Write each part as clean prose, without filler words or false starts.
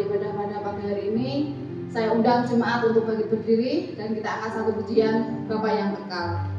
ibadah pada pagi hari ini. Saya undang jemaat untuk bangkit berdiri dan kita akan satu pujian Bapa yang kekal.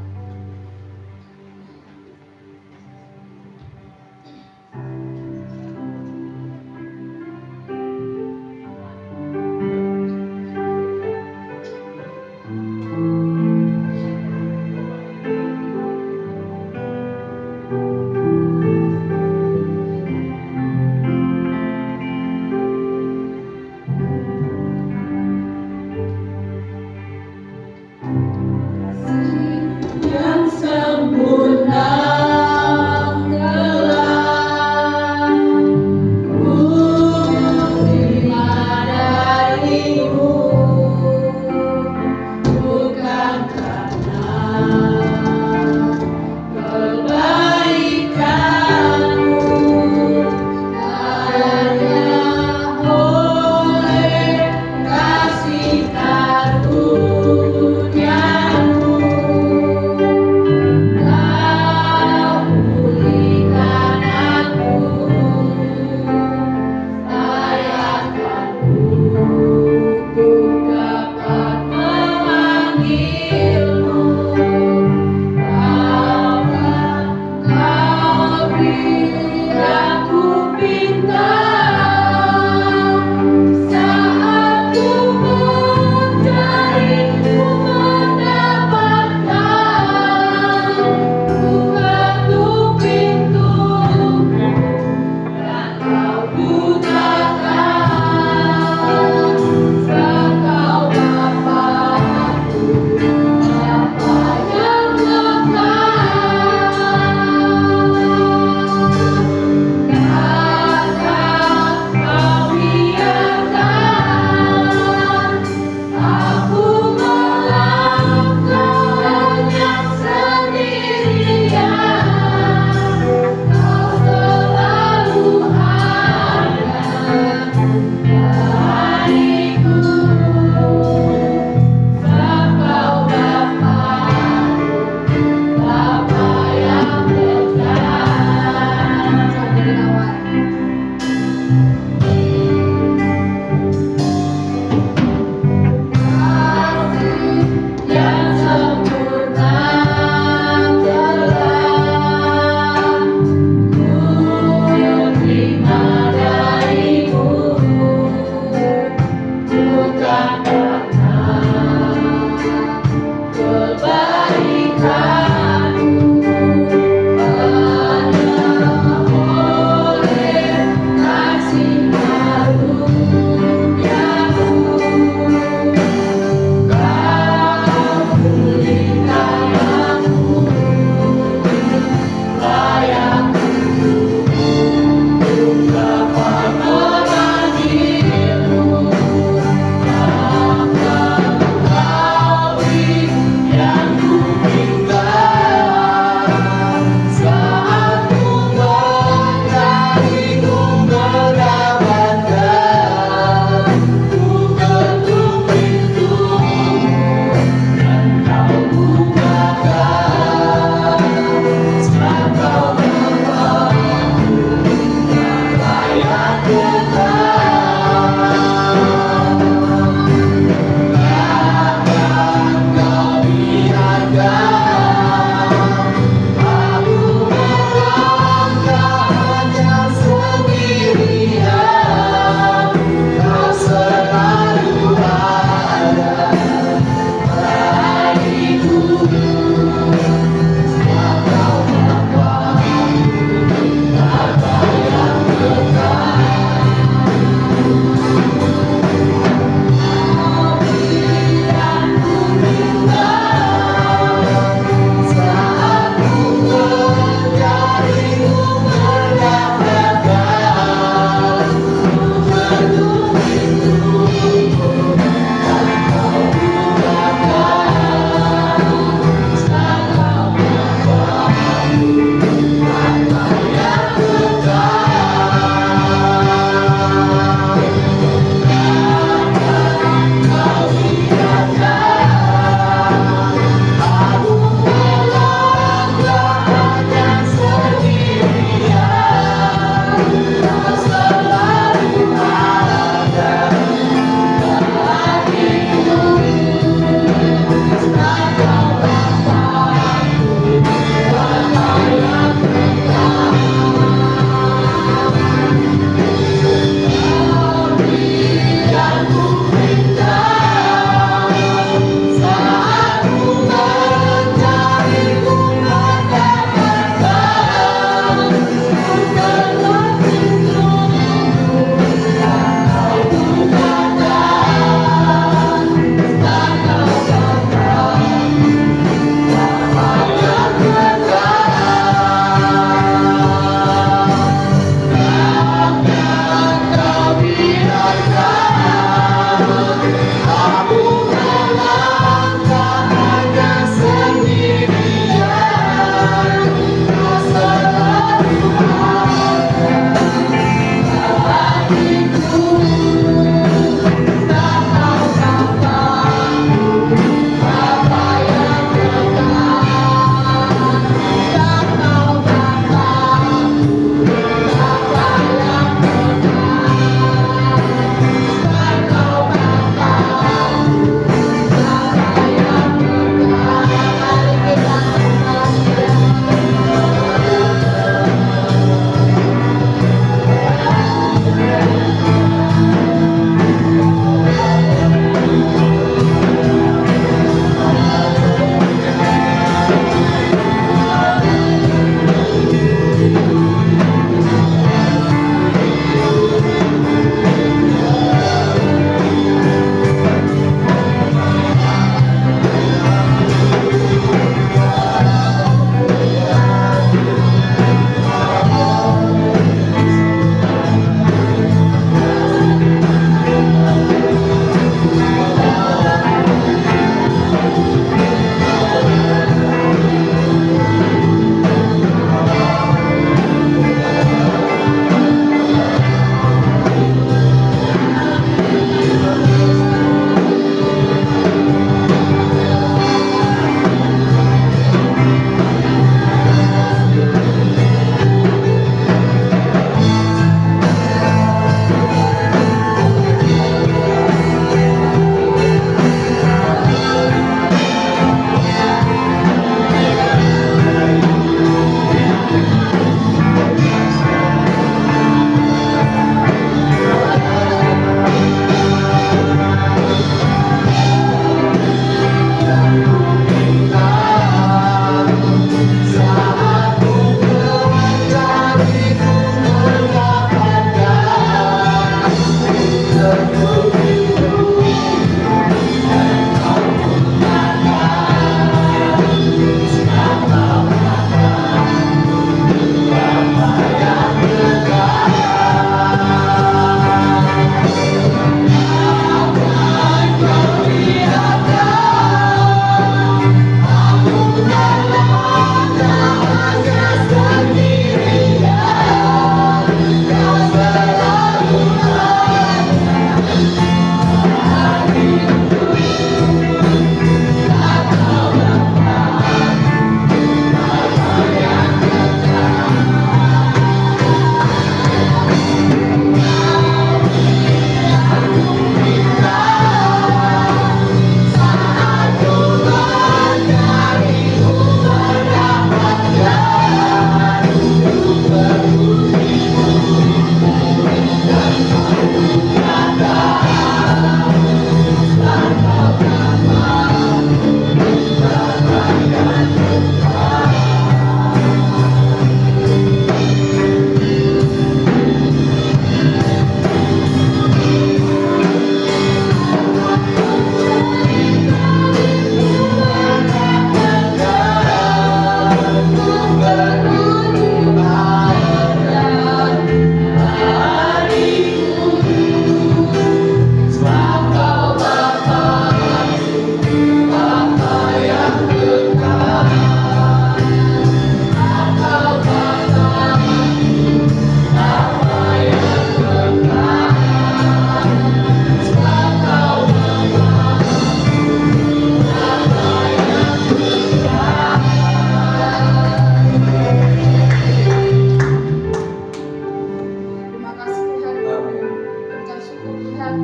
Tuhan.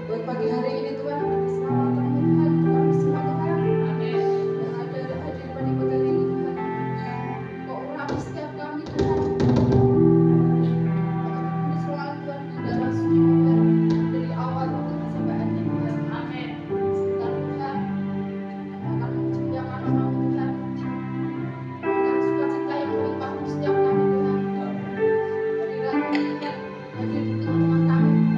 Buat pagi hari ini Tuhan, keselamatan Tuhan, kami semua Tuhan. Amin. Yang ada hadir pada pagi hari ini Tuhan. Kau urapi setiap kami Tuhan. Kami selalu Tuhan di dalam suci Tuhan dari awal sampai akhir Tuhan. Amin. Sebentar Tuhan, akan memuliakan nama-Mu Tuhan. Berikan sukacita yang melimpah setiap kami Tuhan. Berikan Tuhan hadir di tengah-tengah kami.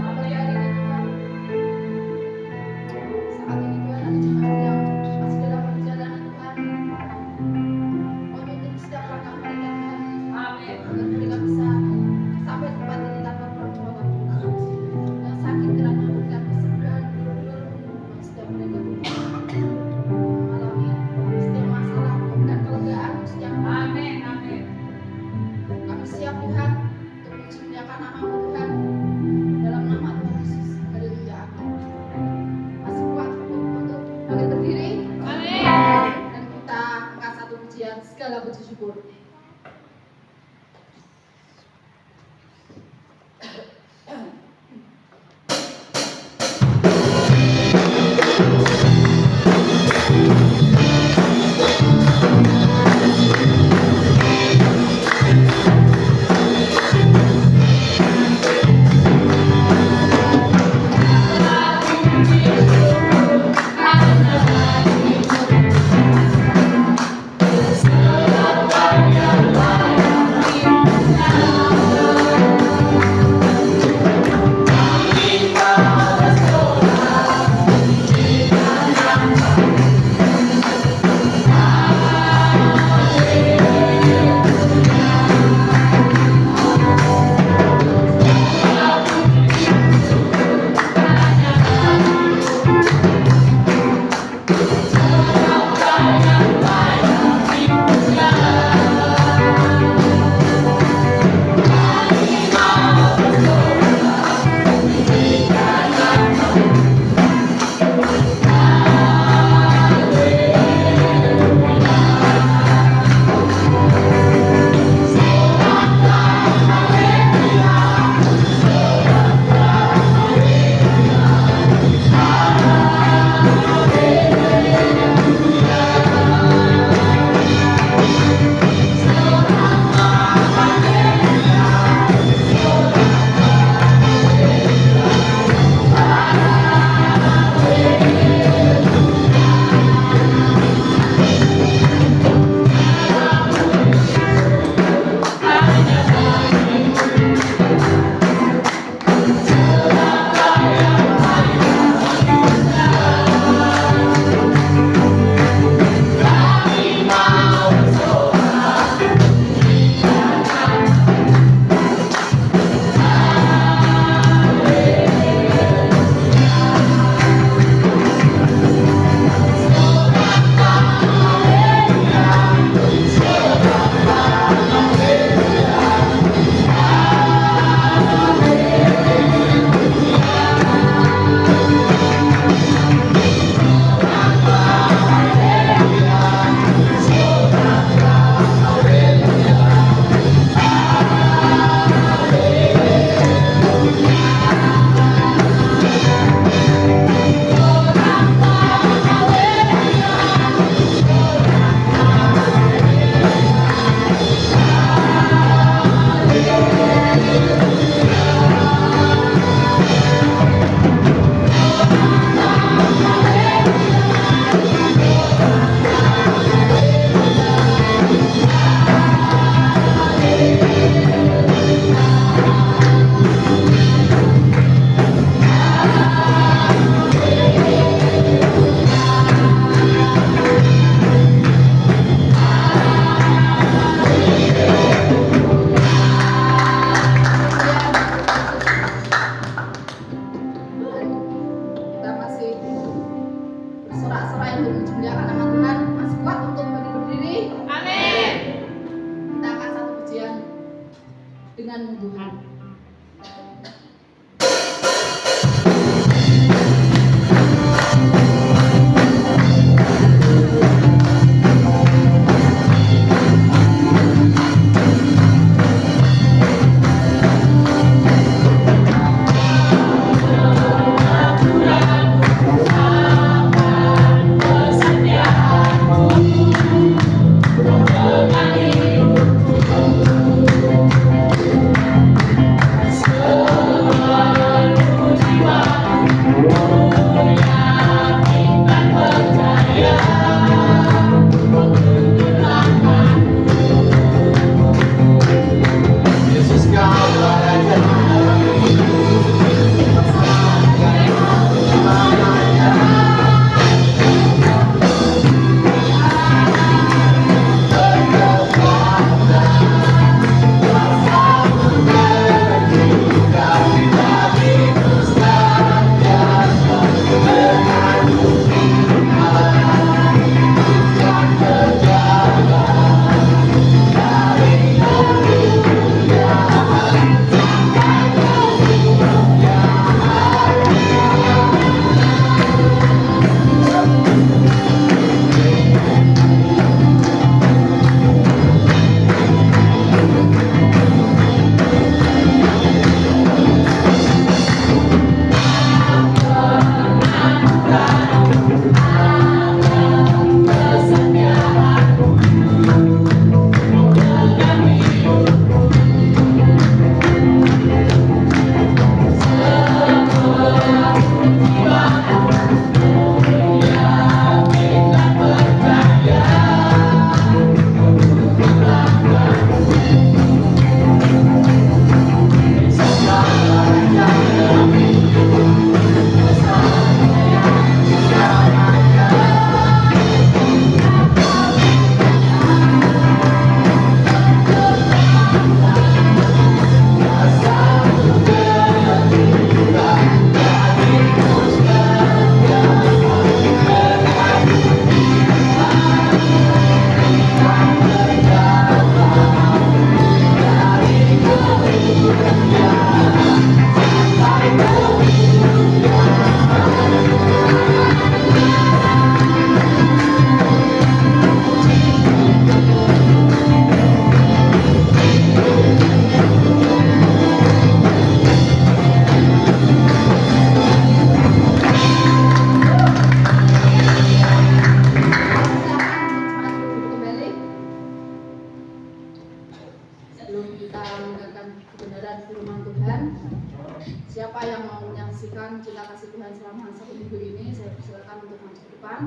Siapa yang mau menyaksikan cinta kasih Tuhan selama 1 minggu ini, saya persilakan untuk maju ke depan.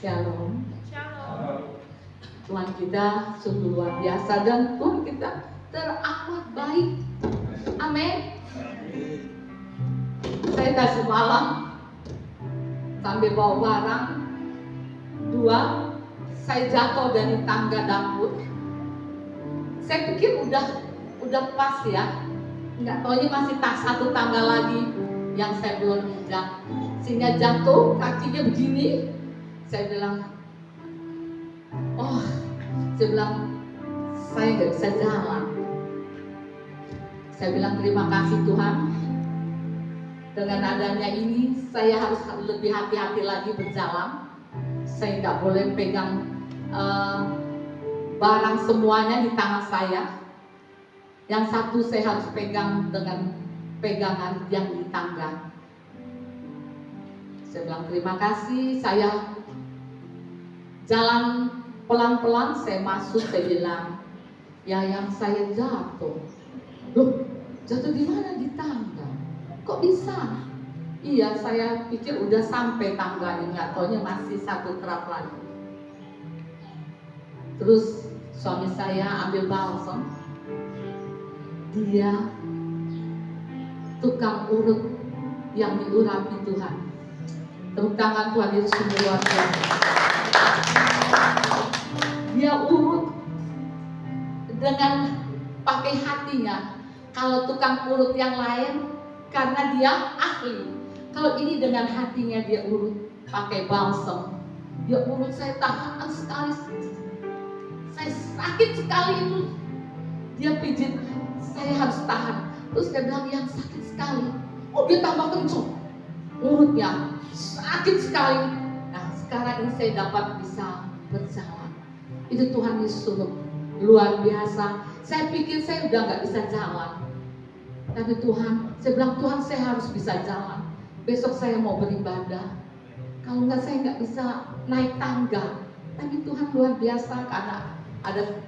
Shalom. Shalom. Tuhan kita sungguh luar biasa dan Tuhan kita teramat baik. Amin. Saya tadi semalam sambil bawa barang 2, saya jatuh dari tangga dapur. Saya pikir udah pas ya, nggak taunya masih satu tangga lagi yang saya belum injak, sehingga jatuh kakinya begini. Saya bilang, saya nggak bisa jalan. Saya bilang terima kasih Tuhan. Dengan adanya ini, saya harus lebih hati-hati lagi berjalan. Saya nggak boleh pegang barang semuanya di tangan saya. Yang satu saya harus pegang dengan pegangan yang di tangga. Saya bilang terima kasih. Saya jalan pelan-pelan, saya masuk, saya bilang, ya yang saya jatuh. Loh, jatuh di mana? Di tangga. Kok bisa? Iya, saya pikir udah sampai tangganya, nggak taunya masih satu trap lagi. Terus suami saya ambil balsam. Dia tukang urut yang diurapi Tuhan. Tepuk tangan Tuhan Yesus sungguh luar biasa. Dia urut dengan pakai hatinya. Kalau tukang urut yang lain karena dia ahli. Kalau ini dengan hatinya dia urut pakai balsam. Dia urut, saya tahan sekali. Saya sakit sekali itu. Dia pijit, saya harus tahan. Terus dia bilang yang sakit sekali. Oh, dia tambah kencang urutnya, sakit sekali. Nah, sekarang ini saya dapat bisa berjalan. Itu Tuhan Yesus luar biasa. Saya pikir saya udah nggak bisa jalan. Tapi Tuhan, saya bilang Tuhan saya harus bisa jalan. Besok saya mau beribadah. Kalau nggak saya nggak bisa naik tangga. Tapi Tuhan luar biasa karena ada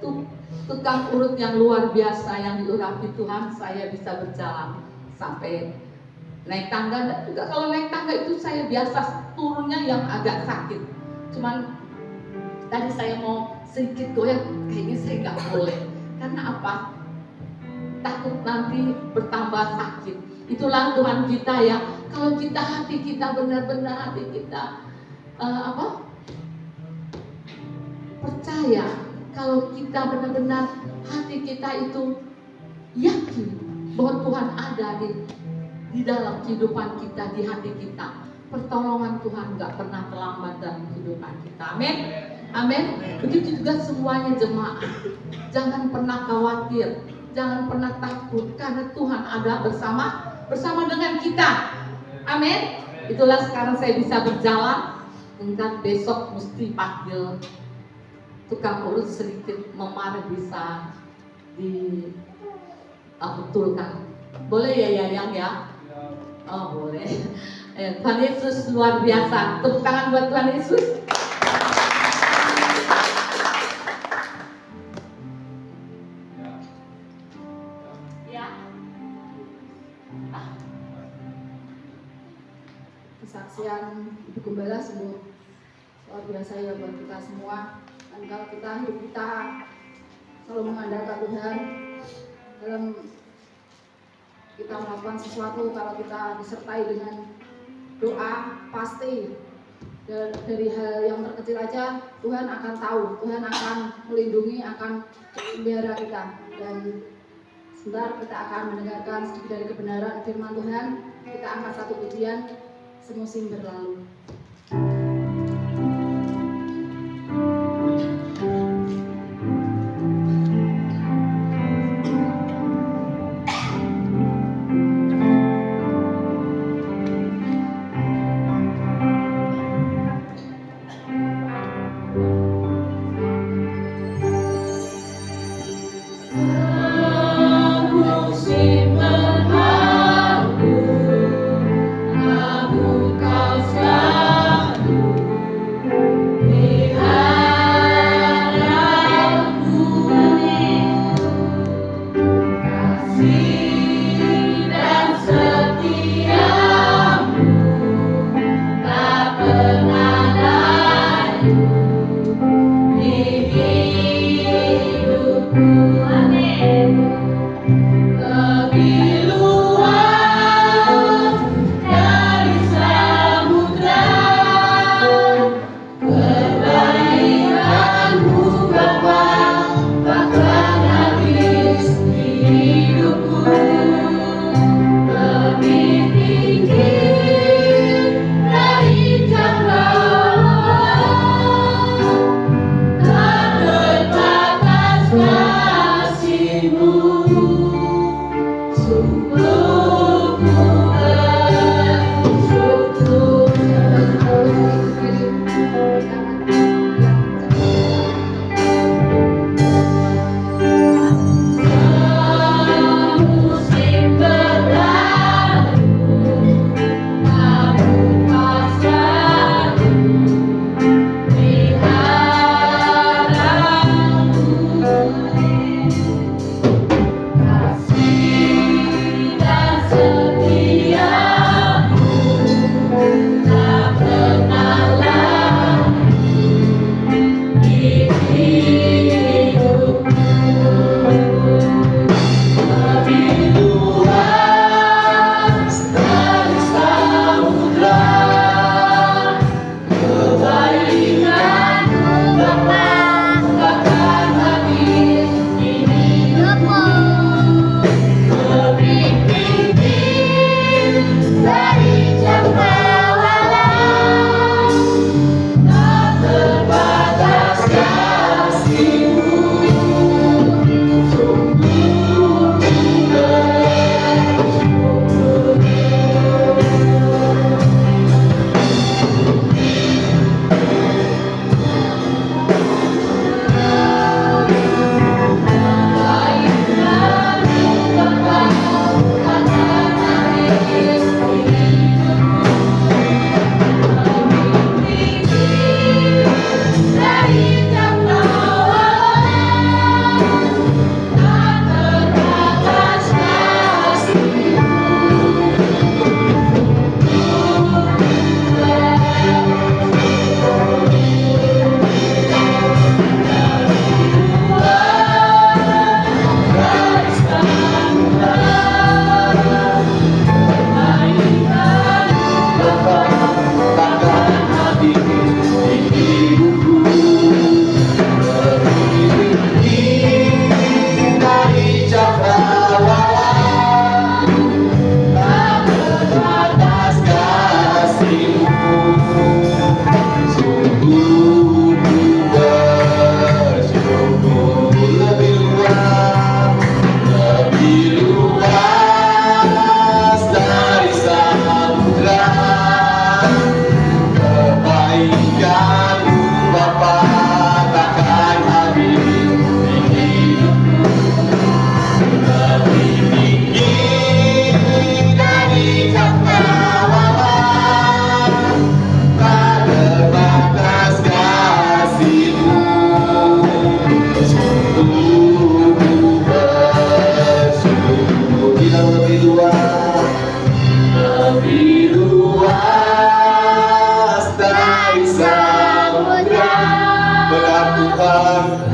tukang urut yang luar biasa yang diurapi Tuhan, saya bisa berjalan sampai naik tangga. Dan juga kalau naik tangga itu saya biasa turunnya yang agak sakit. Cuman tadi saya mau sedikit goyang, kayaknya saya nggak boleh. Karena apa? Takut nanti bertambah sakit. Itulah Tuhan kita ya. Kalau kita hati kita benar-benar hati kita percaya, kalau kita benar-benar hati kita itu yakin bahwa Tuhan ada di dalam kehidupan kita, di hati kita, pertolongan Tuhan nggak pernah terlambat dalam kehidupan kita. Amin. Amin. Begitu juga semuanya jemaat. Jangan pernah khawatir, jangan pernah takut, karena Tuhan ada bersama dengan kita. Amin. Itulah sekarang saya bisa berjalan. Mungkin besok mesti panggil tukang urut sedikit memar bisa dibetulkan. Boleh ya yang ya? Oh boleh. Tuhan Yesus luar biasa. Tepuk tangan buat Tuhan Yesus. Kesaksian Ibu Gembala sungguh luar biasa ya buat kita semua. Dan kalau hidup kita selalu mengandalkan Tuhan dalam kita melakukan sesuatu, kalau kita disertai dengan doa, pasti dari hal yang terkecil aja Tuhan akan tahu, Tuhan akan melindungi, akan memelihara kita. Dan sebentar kita akan mendengarkan sedikit dari kebenaran firman Tuhan. Kita angkat satu pujian, semusim berlalu. Aku kau selalu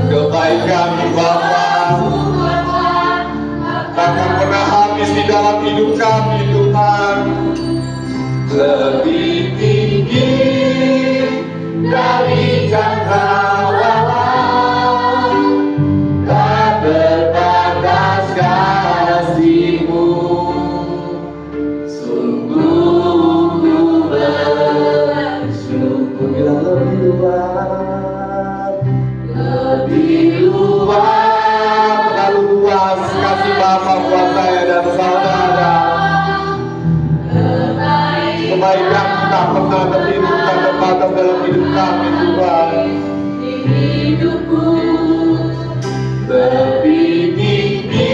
kebaikan Bapa takkan pernah habis di dalam hidup kami Tuhan. Lebih tinggi dari cakrawala, tak terbatas kasih-Mu. Sungguh ku bersyukur. Bilang lebih luas, terlalu luas kasih Bapa buat saya dan saudara. Kebaikan tak pernah terhitung, tak terbatas dalam hidup kami Tuhan. Lebih tinggi.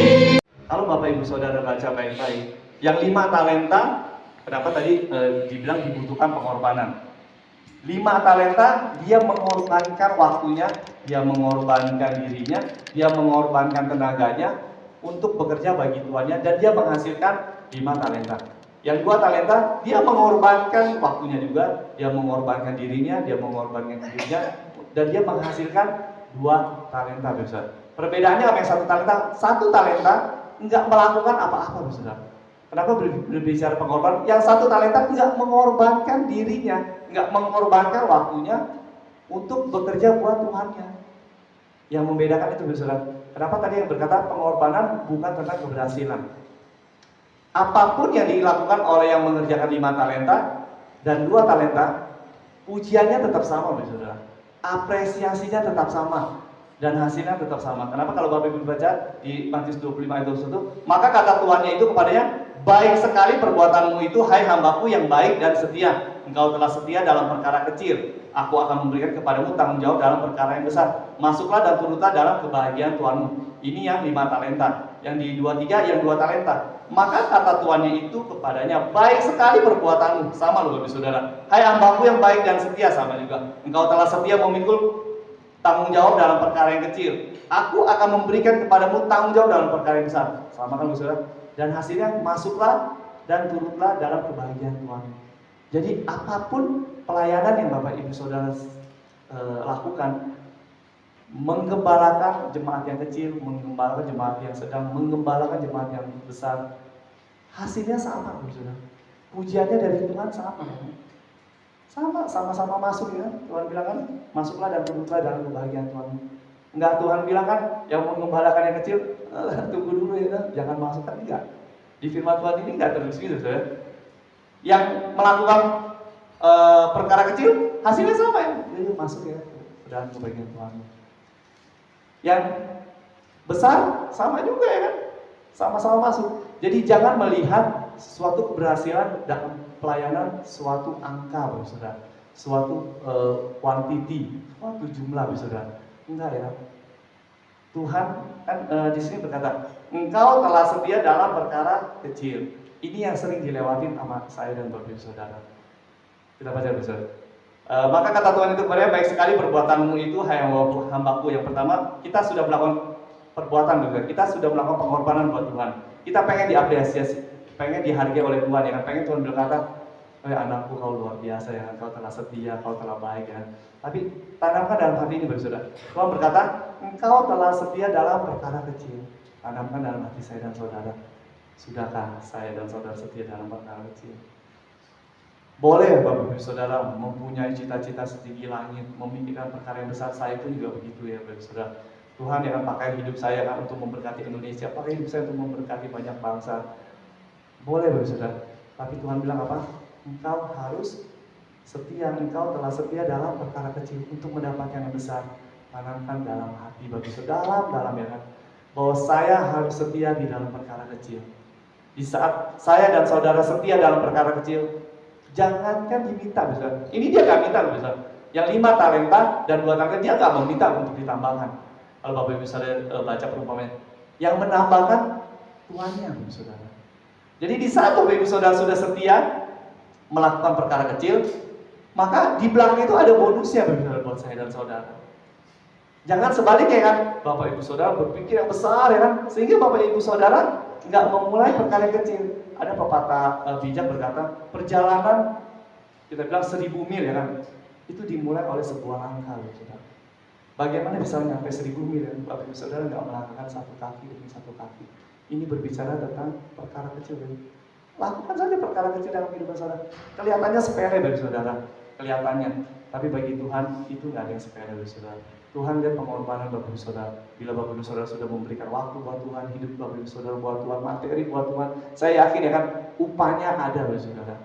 Kalau Bapak Ibu Saudara baca baik-baik, yang 5 talenta, kenapa tadi dibilang dibutuhkan pengorbanan? 5 talenta, dia mengorbankan waktunya, dia mengorbankan dirinya, dia mengorbankan tenaganya untuk bekerja bagi tuannya, dan dia menghasilkan 5 talenta. Yang 2 talenta, dia mengorbankan waktunya juga, dia mengorbankan dirinya, dia mengorbankan dirinya dan dia menghasilkan 2 talenta, Saudara. Perbedaannya apa yang 1 talenta? 1 talenta enggak melakukan apa-apa, Saudara. Kenapa berbicara pengorbanan? Yang 1 talenta enggak mengorbankan dirinya, enggak mengorbankan waktunya untuk bekerja buat Tuhannya. Yang membedakan itu, Saudara. Kenapa tadi yang berkata pengorbanan bukan tentang keberhasilan? Apapun yang dilakukan oleh yang mengerjakan 5 talenta dan 2 talenta, ujiannya tetap sama, Saudara. Apresiasinya tetap sama dan hasilnya tetap sama. Kenapa? Kalau Bapak Ibu baca di Matius 25 ayat 21, maka kata tuannya itu kepadanya, baik sekali perbuatanmu itu, hai hambaku yang baik dan setia. Engkau telah setia dalam perkara kecil, aku akan memberikan kepadamu tanggung jawab dalam perkara yang besar. Masuklah dan turutlah dalam kebahagiaan Tuanmu. Ini yang 5 talenta. Yang di 23 yang 2 talenta. Maka kata tuannya itu kepadanya, baik sekali perbuatanmu. Sama loh Bapak Saudara. Hai hambaku yang baik dan setia, sama juga. Engkau telah setia memikul tanggung jawab dalam perkara yang kecil. Aku akan memberikan kepadamu tanggung jawab dalam perkara yang besar. Sama kan Bapak Saudara? Dan hasilnya masuklah dan turutlah dalam kebahagiaan Tuhan. Jadi apapun pelayanan yang Bapak Ibu Saudara lakukan, menggembalakan jemaat yang kecil, menggembalakan jemaat yang sedang, menggembalakan jemaat yang besar, hasilnya sama, Saudara. Pujiannya dari Tuhan sama. Sama-sama masuk ya. Tuhan bilang kan, masuklah dan turutlah dalam kebahagiaan Tuhan. Enggak, Tuhan bilang kan, yang menggembalakan yang kecil, tunggu dulu ya, jangan masuk kan, enggak. Di firman Tuhan ini enggak terus gitu, Saudara. Yang melakukan perkara kecil, hasilnya sama ya. Jadi masuk ya, dalam kebahagiaan Tuhan. Yang besar sama juga ya kan, sama-sama masuk. Jadi jangan melihat suatu keberhasilan dalam pelayanan suatu angka, Saudara, suatu quantity, suatu jumlah, Saudara. Enggak ya. Tuhan kan di sini berkata, engkau telah setia dalam perkara kecil. Ini yang sering dilewatin sama saya dan Bapak Ibu Saudara. Kita baca, Saudara. Maka kata Tuhan itu kepadanya, baik sekali perbuatanmu itu, hai hambaku. Yang pertama, kita sudah melakukan perbuatan juga. Kita sudah melakukan pengorbanan buat Tuhan. Kita pengen diapresiasi, pengen dihargai oleh Tuhan, ya kan? Pengen Tuhan berkata, anakku kau luar biasa ya, kau telah setia, kau telah baik ya. Tapi tanamkan dalam hati ini, Saudara. Tuhan berkata, engkau telah setia dalam perkara kecil. Tanamkan dalam hati saya dan saudara. Sudahkah saya dan saudara setia dalam perkara kecil? Boleh Bapak Ibu Saudara mempunyai cita-cita setinggi langit, memikirkan perkara yang besar. Saya pun juga begitu ya Bapak Ibu Saudara. Tuhan yang akan pakai hidup saya kan untuk memberkati Indonesia, pakai hidup saya untuk memberkati banyak bangsa. Boleh Bapak Ibu Saudara. Tapi Tuhan bilang apa? Engkau harus setia, engkau telah setia dalam perkara kecil untuk mendapatkan yang besar. Tanamkan dalam hati Bapak Ibu Saudara, dalam ya kan, bahwa saya harus setia di dalam perkara kecil. Di saat saya dan saudara setia dalam perkara kecil, jangankan diminta, Saudara. Ini dia gak minta, Saudara. Yang 5 talenta dan 2 talenta dia gak meminta untuk ditambahkan. Kalau Bapak Ibu Saudara baca perumpamaan, yang menambahkan tuannya, Saudara. Jadi di saat Bapak Ibu Saudara sudah setia melakukan perkara kecil, maka di belakang itu ada bonusnya buat saya dan saudara. Jangan sebaliknya kan, Bapak Ibu Saudara berpikir yang besar ya kan, sehingga Bapak Ibu Saudara nggak memulai perkara kecil. Ada pepatah bijak berkata, perjalanan kita bilang 1000 mil ya kan, itu dimulai oleh sebuah langkah, Saudara. Bagaimana bisa sampai 1000 mil ya? Bapak Ibu Saudara nggak melangkahkan satu kaki demi satu kaki. Ini berbicara tentang perkara kecil ya. Lakukan saja perkara kecil dalam kehidupan saudara. Kelihatannya sepele bagi saudara, kelihatannya. Tapi bagi Tuhan itu nggak ada yang sepele bagi saudara. Tuhan lihat pengorbanan Bapak Ibu Saudara. Bila Bapak Ibu Saudara sudah memberikan waktu buat Tuhan, hidup Bapak Ibu Saudara buat Tuhan, materi buat Tuhan, saya yakin ya kan, upahnya ada Bapak Saudara.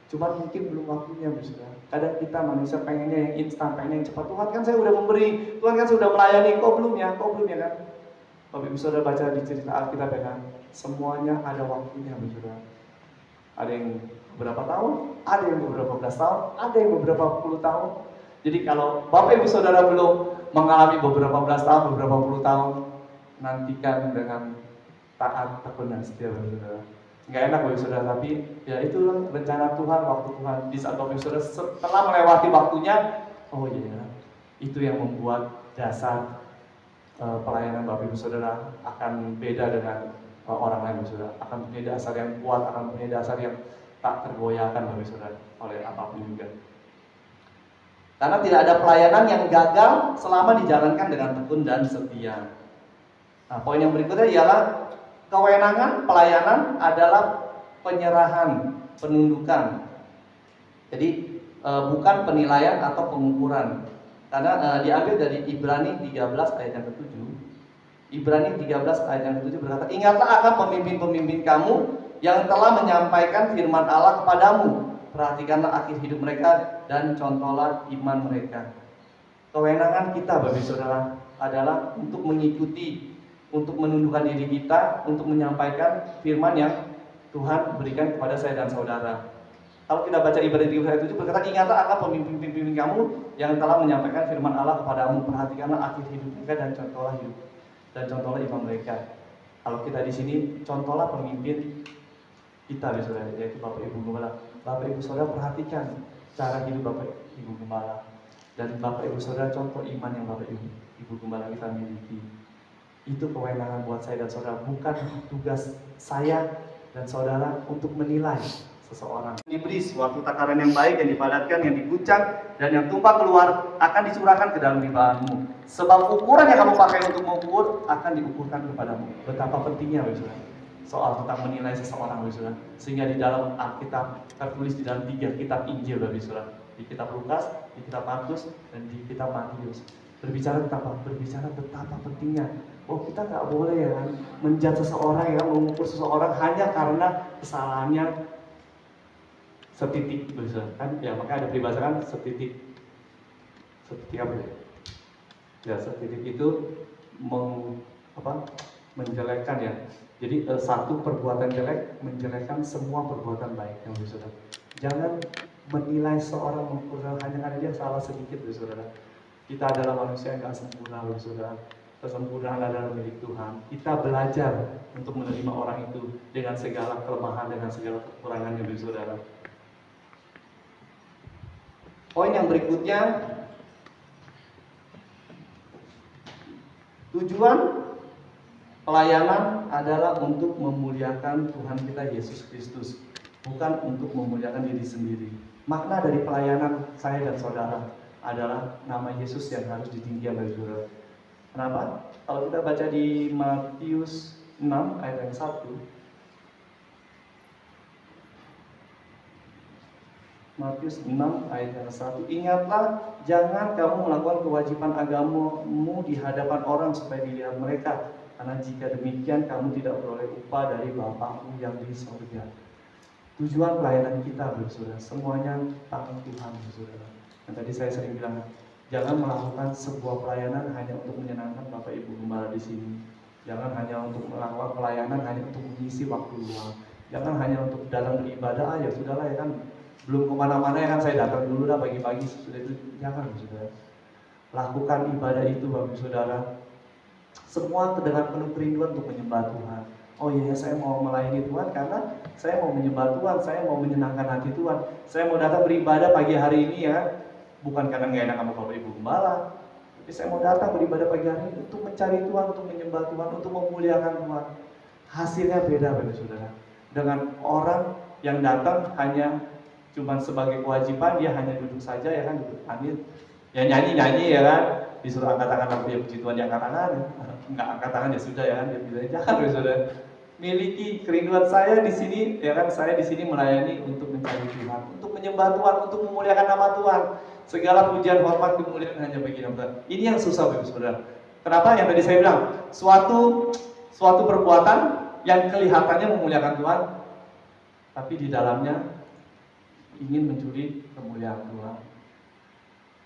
Cuma mungkin belum waktunya Bapak Saudara. Kadang kita manusia pengennya yang instan, pengennya yang cepat. Tuhan kan saya udah memberi, Tuhan kan sudah melayani, kok belum ya kan? Bapak Ibu Saudara baca di cerita Alkitab ya kan, semuanya ada waktunya Bapak Saudara. Ada yang beberapa tahun, ada yang beberapa belas tahun, ada yang beberapa puluh tahun. Jadi kalau Bapak Ibu Saudara belum mengalami beberapa belas tahun, beberapa puluh tahun, nantikan dengan taat, tekun dan setia Bapak Saudara. Nggak enak Bapak Saudara, tapi ya itulah rencana Tuhan, waktu Tuhan. Di saat Bapak Saudara setelah melewati waktunya, oh iya, itu yang membuat dasar pelayanan Bapak Ibu Saudara akan beda dengan orang lain Bapak Saudara. Akan punya dasar yang kuat, akan punya dasar yang tak tergoyahkan Bapak Saudara oleh apapun juga. Karena tidak ada pelayanan yang gagal selama dijalankan dengan tekun dan setia. Nah, poin yang berikutnya ialah kewenangan pelayanan adalah penyerahan, penundukan. Jadi bukan penilaian atau pengukuran. Karena diambil dari Ibrani 13 ayat yang ke-7. Ibrani 13 ayat yang ke-7 berkata, "Ingatlah akan pemimpin-pemimpin kamu yang telah menyampaikan firman Allah kepadamu. Perhatikanlah akhir hidup mereka dan contohlah iman mereka." Kewenangan kita, Bapak Saudara, adalah untuk mengikuti, untuk menundukkan diri kita, untuk menyampaikan firman yang Tuhan berikan kepada saya dan saudara. Kalau kita baca Ibrani 13 ayat 7 berkata, "Ingatlah akan pemimpin-pemimpin kamu yang telah menyampaikan firman Allah kepadamu. Perhatikanlah akhir hidup mereka dan contohlah iman mereka." Kalau kita di sini, contohlah pemimpin kita, Saudara, yaitu Bapak Ibu Gembala. Bapak Ibu Saudara perhatikan cara hidup Bapak Ibu Gembala, dan Bapak Ibu Saudara contoh iman yang Bapak Ibu Gembala kita miliki. Itu kewenangan buat saya dan saudara, bukan tugas saya dan saudara untuk menilai seseorang. Diberi suatu takaran yang baik, yang dipadatkan, yang diguncang, dan yang tumpah keluar akan dicurahkan ke dalam limpahanmu. Sebab ukuran yang kamu pakai untuk mengukur akan diukurkan kepadamu. Betapa pentingnya, saudara, soal tentang menilai seseorang, saudara. Sehingga di dalam Alkitab tertulis di dalam 3 kitab Injil, saudara. Di kitab Lukas, di kitab Markus, dan di kitab Matius. Berbicara betapa pentingnya. Oh, kita nggak boleh ya kan menjudge seseorang, ya, mengukur seseorang hanya karena kesalahannya setitik, kan? Ya, maka ada peribahasa kan, setitik apa ya? Ya, setitik itu menjelekkan ya. Jadi satu perbuatan jelek menjelekkan semua perbuatan baik, yang saudara. Jangan menilai seorang mengukur hanya karena dia salah sedikit, saudara. Kita adalah manusia yang gak sempurna, saudara. Kesempurnaan adalah milik Tuhan. Kita belajar untuk menerima orang itu dengan segala kelemahan, dengan segala kekurangannya, saudara. Poin yang berikutnya, tujuan pelayanan adalah untuk memuliakan Tuhan kita Yesus Kristus, bukan untuk memuliakan diri sendiri. Makna dari pelayanan saya dan saudara adalah nama Yesus yang harus ditinggikan, saudara. Kenapa? Kalau kita baca di Matius 6 ayat yang 1, Matius 6 ayat yang 1, "Ingatlah, jangan kamu melakukan kewajiban agamamu di hadapan orang supaya dilihat mereka, karena jika demikian kamu tidak beroleh upah dari Bapa-Mu yang di surga." Tujuan pelayanan kita, saudara, semuanya tentang Tuhan, saudara. Dan tadi saya sering bilang, jangan melakukan sebuah pelayanan hanya untuk menyenangkan Bapak Ibu Gembala di sini. Jangan hanya untuk melakukan pelayanan hanya untuk mengisi waktu luang. Jangan hanya untuk datang beribadah, ya sudahlah ya kan, belum kemana-mana ya kan, saya datang dulu lah pagi-pagi, sudah itu. Jangan, saudara. Lakukan ibadah itu, Bapak Saudara, semua dengan penuh kerinduan untuk menyembah Tuhan. Oh iya, saya mau melayani Tuhan karena saya mau menyembah Tuhan, saya mau menyenangkan hati Tuhan. Saya mau datang beribadah pagi hari ini ya, bukan karena nggak enak sama Bapak Ibu Gembala, tapi saya mau datang beribadah pagi hari ini untuk mencari Tuhan, untuk menyembah Tuhan, untuk memuliakan Tuhan. Hasilnya beda, Bapak Saudara, dengan orang yang datang hanya cuma sebagai kewajiban, dia hanya duduk saja ya kan, duduk ambil, ya nyanyi ya kan, disuruh angkat tangan, dia puji Tuhan, dia angkat tangan, nggak angkat tangan ya sudah ya kan, dia bilang jangan, Bapak Saudara. Miliki kerinduan saya di sini ya kan, saya di sini melayani untuk mencari Tuhan, untuk menyembah Tuhan, untuk memuliakan nama Tuhan. Segala pujian, hormat, kemuliaan hanya bagi nama Tuhan. Ini yang susah, Bapak Saudara. Kenapa? Yang tadi saya bilang, suatu perbuatan yang kelihatannya memuliakan Tuhan, tapi di dalamnya ingin mencuri kemuliaan Tuhan.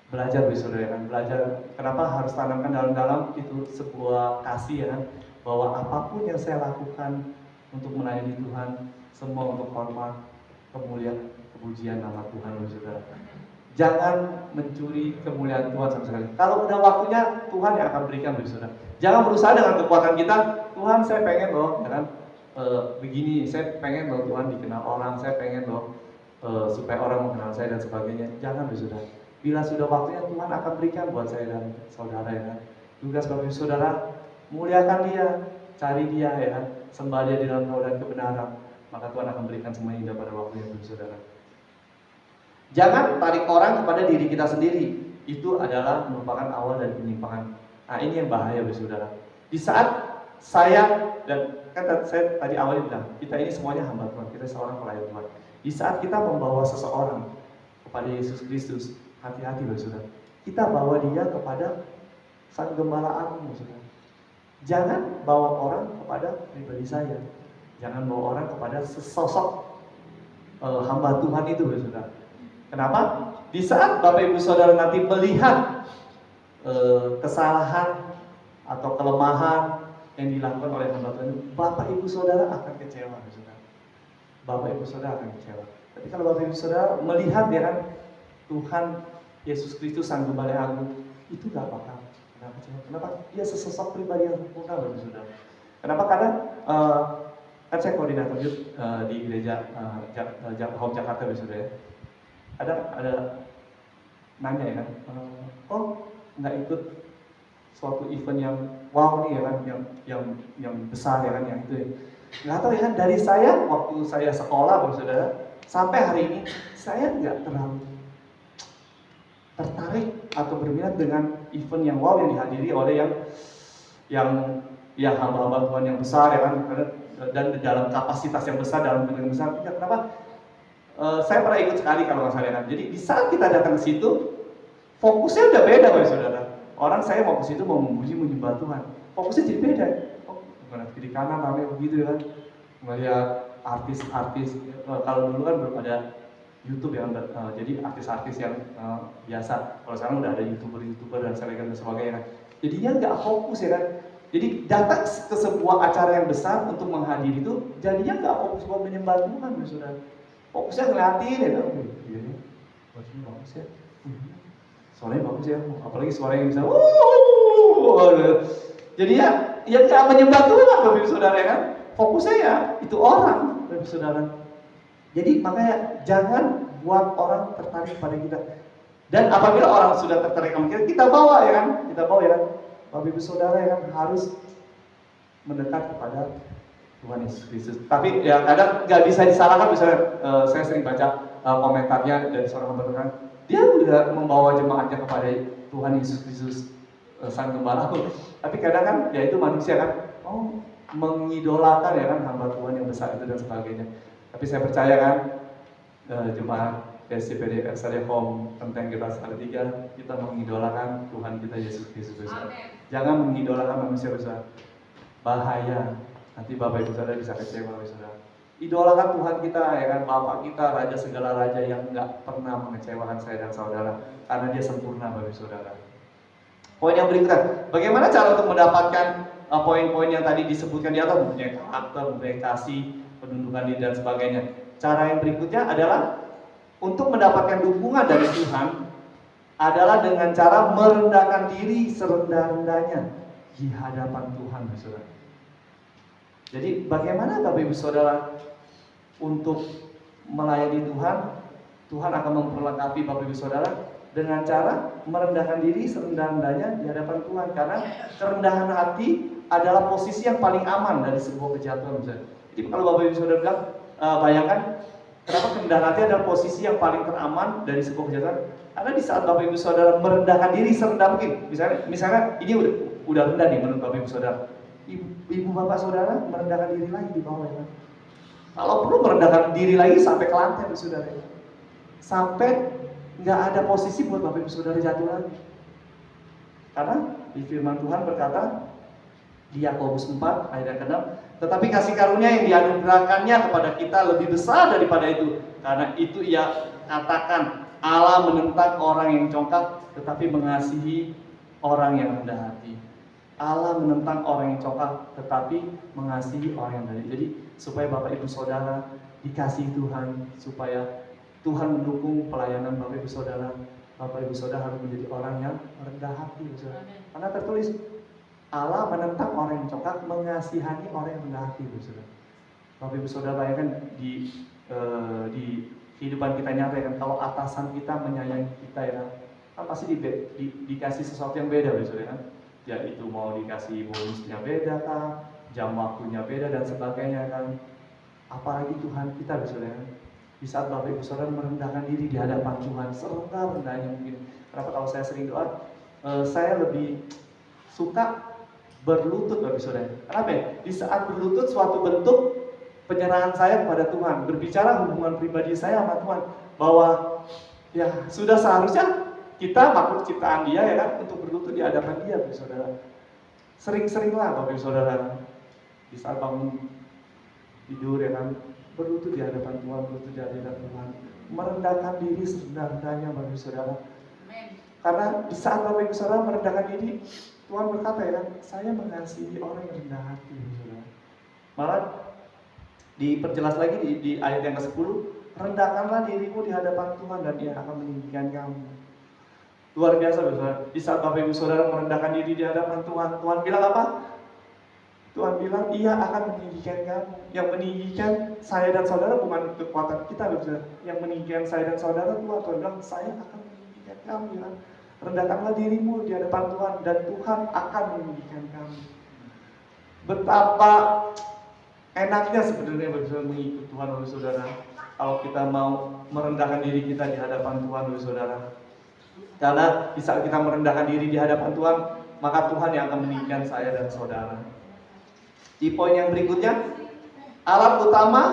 Belajar, Bapak Saudara, kan? Belajar. Kenapa harus tanamkan dalam-dalam itu sebuah kasih ya kan? Bahwa apapun yang saya lakukan untuk melayani Tuhan, semua untuk hormat, kemuliaan, kepujian nama Tuhan, Bapak Saudara. Jangan mencuri kemuliaan Tuhan sama sekali. Kalau udah waktunya, Tuhan yang akan berikan, Bapak Saudara. Jangan berusaha dengan kekuatan kita. Tuhan, saya pengen loh, ya kan? Begini, saya pengen loh Tuhan dikenal orang, saya pengen loh supaya orang mengenal saya dan sebagainya. Jangan, Bapak Saudara. Bila sudah waktunya, Tuhan akan berikan buat saya dan saudara ya kan. Tugas Bapak Saudara, muliakan dia, cari dia ya kan, sembah dia di dalam roh dan kebenaran, maka Tuhan akan berikan semua indah pada waktunya, Bapak Saudara. Jangan tarik orang kepada diri kita sendiri. itu adalah merupakan awal dari penyimpangan. Nah ini yang bahaya saudara. Di saat saya dan kan saya tadi awalnya bilang kita ini semuanya hamba Tuhan, kita seorang pelayan Tuhan. Di saat kita membawa seseorang kepada Yesus Kristus, hati-hati saudara. Kita bawa dia kepada Sang Gembala Agung saudara. Jangan bawa orang kepada pribadi saya. Jangan bawa orang kepada sesosok hamba Tuhan itu saudara. Kenapa? Di saat Bapak Ibu Saudara nanti melihat kesalahan atau kelemahan yang dilakukan oleh hamba Tuhan, Bapak Ibu Saudara akan kecewa saudara. Bapak Ibu Saudara akan kecewa. Tapi kalau Bapak Ibu Saudara melihat ya kan Tuhan Yesus Kristus Sang Gembala Agung, itu gak bakal kecewa. Kenapa? Dia sesosok pribadi yang sempurna Bapak Ibu Saudara. Kenapa? Karena kan saya koordinator youth di gereja Home Jakarta Bapak Ibu Saudara ya. Ada nanya ya kan, oh nggak ikut suatu event yang wow nih ya kan, yang besar ya kan, yang itu ya. Nggak tahu ya kan, dari saya waktu saya sekolah Bapak Saudara sampai hari ini saya nggak terlalu tertarik atau berminat dengan event yang wow yang dihadiri oleh yang hamba-hamba Tuhan yang besar ya kan, dan dalam kapasitas yang besar, dalam bentuk yang besar. Kenapa? Saya pernah ikut sekali kalau nggak salah kan. Jadi di saat kita datang ke situ, fokusnya udah beda Bapak Saudara. Orang saya mau ke situ mau memuji menyembah Tuhan. Fokusnya jadi beda. Oh, gimana kiri kanan ramai begitu ya kan. Melihat artis-artis. Kalau dulu kan belum ada YouTube ya, jadi artis-artis yang biasa. Kalau sekarang udah ada YouTuber dan sebagainya kan. Jadinya nggak fokus ya kan. Jadi datang ke sebuah acara yang besar untuk menghadiri itu, jadinya nggak fokus buat menyembah Tuhan Bapak Saudara. Fokusnya ngeliatin ya kan, iya nih, bajunya bagus ya, suaranya bagus ya, apalagi suaranya yang bisa, jadi ya nggak menyembah Tuhan Bapak Saudara ya kan, fokusnya ya itu orang Bapak Saudara. Jadi makanya jangan buat orang tertarik pada kita. Dan apabila orang sudah tertarik sama kita bawa ya kan, Bapak Ibu Saudara ya kan harus mendekat kepada Tuhan Yesus Kristus. Tapi ya kadang nggak bisa disalahkan, misalnya saya sering baca komentarnya dari seorang hamba Tuhan, dia udah membawa jemaatnya kepada Tuhan Yesus Kristus Sang Gembala. Tapi kadang kan ya itu manusia kan, mengidolakan ya kan hamba Tuhan yang besar itu dan sebagainya. Tapi saya percaya kan jemaat SCPD Ersade Home Tentang Generasi Ketiga, kita mengidolakan Tuhan kita Yesus Kristus besar. Jangan mengidolakan manusia besar, bahaya. Nanti Bapak Ibu Saudara bisa kecewa Bapak Saudara. Idolakan Tuhan kita ya kan, Bapak kita, Raja segala raja yang nggak pernah mengecewakan saya dan saudara, karena dia sempurna Bapak Ibu Saudara. Poin yang berikutnya, bagaimana cara untuk mendapatkan poin-poin yang tadi disebutkan di atas, mempunyai karakter, mempunyai kasih, penundukan diri dan sebagainya. Cara yang berikutnya adalah untuk mendapatkan dukungan dari Tuhan adalah dengan cara merendahkan diri serendah-rendahnya di hadapan Tuhan Bapak Saudara. Jadi bagaimana Bapak Ibu Saudara untuk melayani Tuhan? Tuhan akan memperlengkapi Bapak Ibu Saudara dengan cara merendahkan diri serendah-rendahnya di hadapan Tuhan. Karena kerendahan hati adalah posisi yang paling aman dari sebuah kejatuhan. Jadi kalau Bapak Ibu Saudara bilang, bayangkan kenapa kerendahan hati adalah posisi yang paling teraman dari sebuah kejatuhan? Karena di saat Bapak Ibu Saudara merendahkan diri serendah mungkin, misalnya ini udah rendah nih menurut Bapak Ibu Saudara. Ibu bapak saudara merendahkan diri lagi di bawah ya kan. Kalau perlu merendahkan diri lagi sampai ke lantai saudara, sampai nggak ada posisi buat bapak ibu saudara jatuh lagi. Karena di firman Tuhan berkata di Yakobus 4 ayat yang ke-6, tetapi kasih karunia yang dianugerahkannya kepada kita lebih besar daripada itu. Karena itu ia katakan, Allah menentang orang yang congkak tetapi mengasihi orang yang rendah hati. Allah menentang orang yang congkak tetapi mengasihi orang yang rendah hati. Jadi supaya Bapak Ibu Saudara dikasihi Tuhan, supaya Tuhan mendukung pelayanan Bapak Ibu Saudara, Bapak Ibu Saudara harus menjadi orang yang rendah hati. Karena tertulis Allah menentang orang yang congkak, mengasihani orang yang rendah hati. Bapak Ibu Saudara bayangkan di kehidupan kita nyata ya kan, kalau atasan kita menyayangi kita ya kan pasti dikasih sesuatu yang beda ya kan. Ya itu mau dikasih bonusnya beda kan, jam waktunya beda dan sebagainya kan. Apalagi Tuhan kita ya. Di saat Bapak Ibu Saudara merendahkan diri di hadapan Tuhan serendah-rendahnya mungkin, Kenapa kalau saya sering doa, saya lebih suka berlutut Bapak Saudara. Kenapa ya? Di saat berlutut suatu bentuk penyerahan saya kepada Tuhan, berbicara hubungan pribadi saya sama Tuhan, bahwa ya sudah seharusnya kita makhluk ciptaan Dia ya kan, untuk berlutut di hadapan Dia Bapak Saudara. Sering-seringlah Bapak Saudara di saat bangun tidur ya kan, berlutut di hadapan Tuhan, berlutut di hadapan Tuhan, merendahkan diri serendah-rendahnya Bapak Saudara. Karena di saat Bapak Ibu Saudara merendahkan diri, Tuhan berkata ya kan, saya mengasihi orang yang rendah hati Bapak Saudara. Malah diperjelas lagi di ayat yang ke-10, rendahkanlah dirimu di hadapan Tuhan dan Dia akan meninggikan kamu. Luar biasa Bapak Saudara. Di saat Bapak Ibu Saudara merendahkan diri di hadapan Tuhan, Tuhan bilang apa? Tuhan bilang, Ia akan meninggikan kamu. Yang meninggikan saya dan saudara bukan kekuatan kita Bapak Saudara. Yang meninggikan saya dan saudara Tuhan bilang, saya akan meninggikan kamu ya kan? Rendahkanlah dirimu di hadapan Tuhan dan Tuhan akan meninggikan kamu. Betapa enaknya sebenarnya Bapak Saudara mengikut Tuhan Bapak Saudara. Kalau kita mau merendahkan diri kita di hadapan Tuhan Bapak Saudara. Karena di saat kita merendahkan diri di hadapan Tuhan, maka Tuhan yang akan meninggikan saya dan saudara. Di poin yang berikutnya, alat utama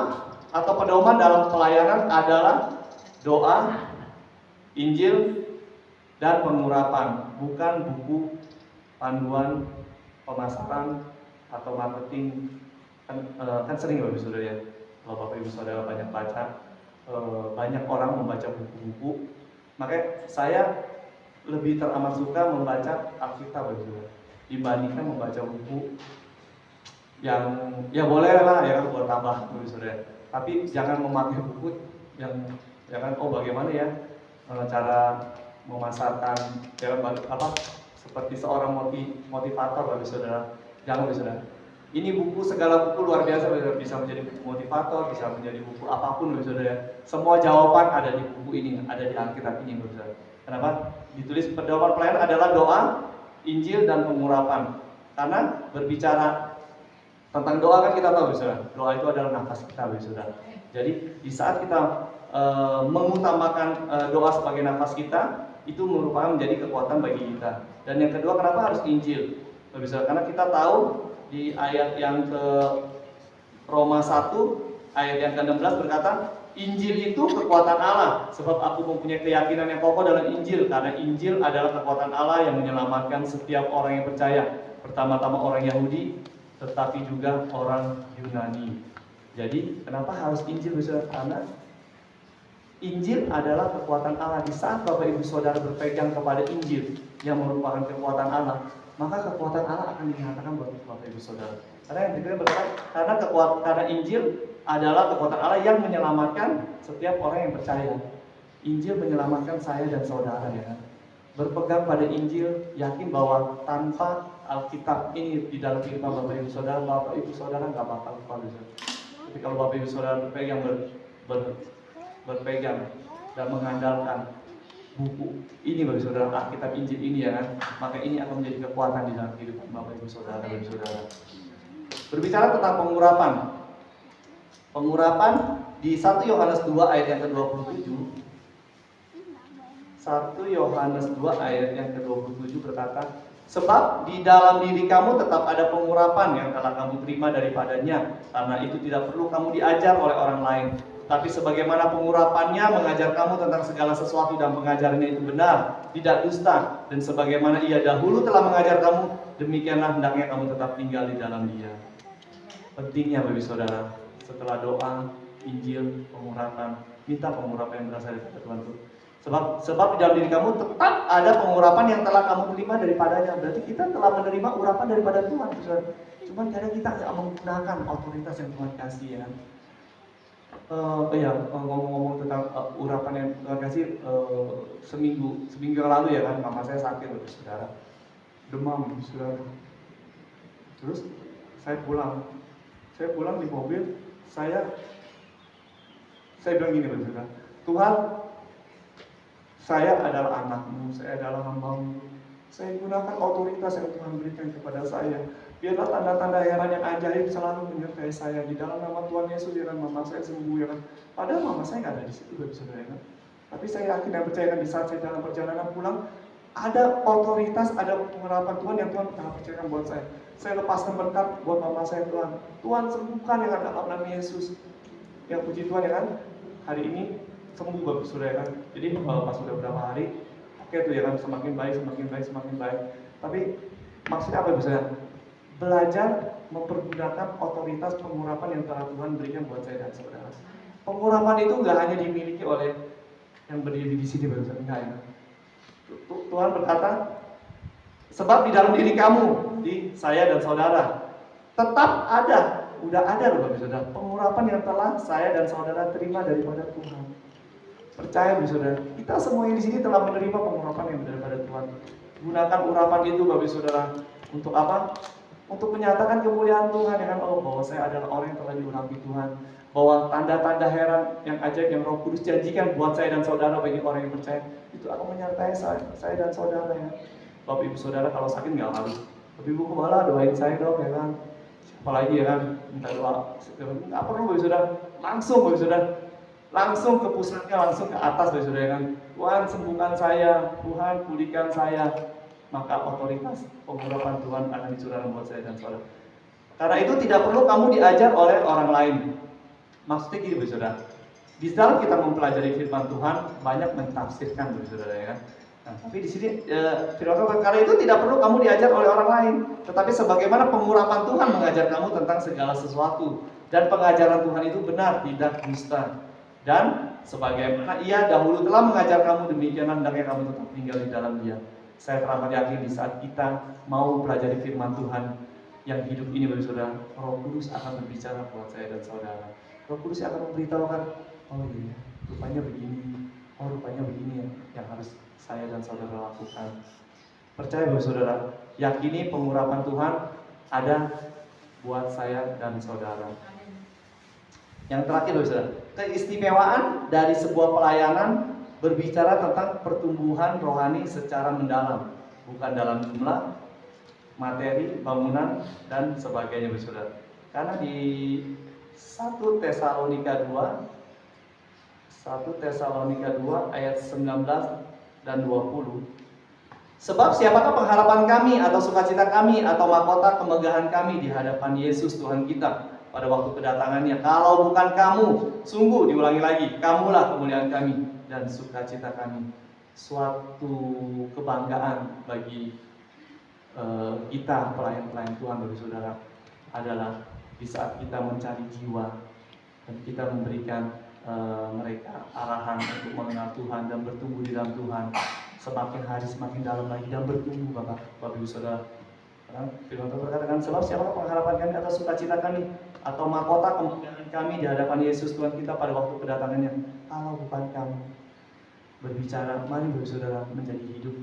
atau pedoman dalam pelayanan adalah doa, Injil, dan pengurapan, bukan buku panduan pemasaran atau marketing. Kan sering Bapak Saudara ya, kalau Bapak Ibu Saudara banyak baca, banyak orang membaca buku-buku, makanya saya lebih teramat suka membaca Alkitab Bapak Saudara dibandingkan membaca buku yang ya boleh lah ya kan buat tambah Bapak Saudara. Tapi jangan memakai buku yang ya kan bagaimana ya cara memasarkan ya apa seperti seorang motivator Bapak Saudara. Jangan Bapak Saudara. Ini buku, segala buku luar biasa bisa menjadi buku motivator, bisa menjadi buku apapun Bapak Saudara. Semua jawaban ada di buku ini, ada di Alkitab ini Bapak Saudara. Kenapa? Ditulis pedoman pelayanan adalah doa, Injil, dan pengurapan. Karena berbicara tentang doa kan kita tahu Bapak Saudara, doa itu adalah nafas kita Bapak Saudara. Jadi di saat kita mengutamakan doa sebagai nafas kita, itu merupakan menjadi kekuatan bagi kita. Dan yang kedua, kenapa harus Injil Bapak Saudara? Karena kita tahu di ayat yang ke Roma 1 ayat yang ke-16 berkata, Injil itu kekuatan Allah, sebab aku mempunyai keyakinan yang kokoh dalam Injil, karena Injil adalah kekuatan Allah yang menyelamatkan setiap orang yang percaya, pertama-tama orang Yahudi, tetapi juga orang Yunani. Jadi kenapa harus Injil Saudara? Karena Injil adalah kekuatan Allah. Di saat Bapak Ibu Saudara berpegang kepada Injil yang merupakan kekuatan Allah, maka kekuatan Allah akan dinyatakan buat Bapak Ibu Saudara. Karena yang kedua berkata, karena Injil adalah kekuatan Allah yang menyelamatkan setiap orang yang percaya. Injil menyelamatkan saya dan saudara ya. Berpegang pada Injil, yakin bahwa tanpa Alkitab ini di dalam kehidupan Bapak Ibu Saudara nggak bakal lupa. Tapi kalau Bapak Ibu Saudara berpegang dan mengandalkan buku ini Bapak Saudara, Alkitab Injil ini ya kan, maka ini akan menjadi kekuatan di dalam kehidupan Bapak Ibu Saudara. Berbicara tentang pengurapan di 1 Yohanes 2 ayat yang ke-27. 1 Yohanes 2 ayat yang ke-27 berkata, sebab di dalam diri kamu tetap ada pengurapan yang telah kamu terima daripadanya, karena itu tidak perlu kamu diajar oleh orang lain. Tapi sebagaimana pengurapannya mengajar kamu tentang segala sesuatu dan pengajarannya itu benar, tidak dusta, dan sebagaimana ia dahulu telah mengajar kamu, demikianlah hendaknya kamu tetap tinggal di dalam dia. Pentingnya bagi saudara, setelah doa, Injil, pengurapan, minta pengurapan yang berasal dari Tuhan itu. Sebab di dalam diri kamu tetap ada pengurapan yang telah kamu terima daripadanya. Berarti kita telah menerima urapan daripada Tuhan. Cuman kadang kita tidak menggunakan otoritas yang Tuhan kasih ya. Ngomong-ngomong tentang urapan yang Tuhan kasih, seminggu yang lalu ya kan, mama saya sakit saudara, demam saudara. Terus saya pulang di mobil, saya bilang gini saudara, Tuhan, saya adalah anakmu, saya adalah hambamu, saya gunakan otoritas yang Tuhan berikan kepada saya. Biarlah tanda-tanda heran yang ajaib selalu menyertai saya. Di dalam nama Tuhan Yesus, ya kan, mama saya sembuh ya kan. Padahal mama saya nggak ada di situ, saudara ya kan. Tapi saya yakin dan percayakan di saat saya dalam perjalanan pulang, ada otoritas, ada pengharapan Tuhan yang Tuhan telah percayakan buat saya. Saya lepaskan berkat buat mama saya, Tuhan. Tuhan sembuhkan ya kan dalam nama Yesus. Ya puji Tuhan ya kan. Hari ini sembuh Bapak Saudara ya kan. Jadi pas sudah berapa hari, oke tuh ya kan, semakin baik, semakin baik, semakin baik. Tapi maksudnya apa bisa? Belajar mempergunakan otoritas pengurapan yang telah Tuhan berikan buat saya dan saudara. Pengurapan itu nggak hanya dimiliki oleh yang berdiri di sini, Bapak Saudara, enggak ya. Tuhan berkata, sebab di dalam diri kamu, di saya dan saudara, tetap ada, udah ada loh Bapak Saudara, pengurapan yang telah saya dan saudara terima daripada Tuhan. Percaya Bapak Saudara, kita semua yang di sini telah menerima pengurapan yang daripada Tuhan. Gunakan urapan itu Bapak Saudara untuk apa? Untuk menyatakan kemuliaan Tuhan dengan bahwa saya adalah orang yang telah diurapi Tuhan, bahwa tanda-tanda heran yang ajaib yang Roh Kudus janjikan buat saya dan saudara bagi orang yang percaya itu akan menyertai saya dan saudara ya. Bapak Ibu Saudara kalau sakit nggak harus, Bapak Ibu Kepala doain saya dong ya kan. Siapa lagi ya kan minta doa, nggak perlu Bapak Saudara, langsung Bapak Saudara, langsung ke pusatnya, langsung ke atas Bapak Saudara ya kan. Tuhan sembuhkan saya, Tuhan pulihkan saya. Maka otoritas pengurapan Tuhan akan dicurahkan buat saya dan saudara. Karena itu tidak perlu kamu diajar oleh orang lain. Maksudnya gini Bapak Saudara, di dalam kita mempelajari firman Tuhan banyak mentafsirkan Bapak Saudara ya kan. Nah, tapi di sini firman Tuhan karena itu tidak perlu kamu diajar oleh orang lain, tetapi sebagaimana pengurapan Tuhan mengajar kamu tentang segala sesuatu dan pengajaran Tuhan itu benar, tidak dusta. Dan sebagaimana Ia dahulu telah mengajar kamu, demikian hendaknya kamu tetap tinggal di dalam Dia. Saya teramat yakin di saat kita mau pelajari firman Tuhan yang hidup ini Bapak Saudara, Roh Kudus akan berbicara buat saya dan saudara. Roh Kudus akan memberitahukan, oh iya, rupanya begini, oh rupanya begini yang harus saya dan saudara lakukan. Percaya Bapak Saudara, yakini pengurapan Tuhan ada buat saya dan saudara. Yang terakhir Bapak Saudara, keistimewaan dari sebuah pelayanan berbicara tentang pertumbuhan rohani secara mendalam, bukan dalam jumlah, materi, bangunan, dan sebagainya Bapak Saudara. Karena di 1 Tesalonika 2 ayat 19 dan 20. Sebab siapakah pengharapan kami atau sukacita kami atau mahkota kemegahan kami di hadapan Yesus Tuhan kita pada waktu kedatangannya, kalau bukan kamu, sungguh diulangi lagi, kamulah kemuliaan kami dan sukacita kami. Suatu kebanggaan bagi kita pelayan-pelayan Tuhan Bapak Saudara adalah di saat kita mencari jiwa dan kita memberikan mereka arahan untuk mengenal Tuhan dan bertumbuh di dalam Tuhan, semakin hari semakin dalam lagi dan bertumbuh Bapak Ibu Saudara. Firman Tuhan berkatakan, sebab siapakah pengharapan kami atau sukacita kami atau mahkota kemuliaan kami di hadapan Yesus Tuhan kita pada waktu kedatangannya, kalau bukan kamu. Berbicara, mari Bapak Saudara menjadi hidup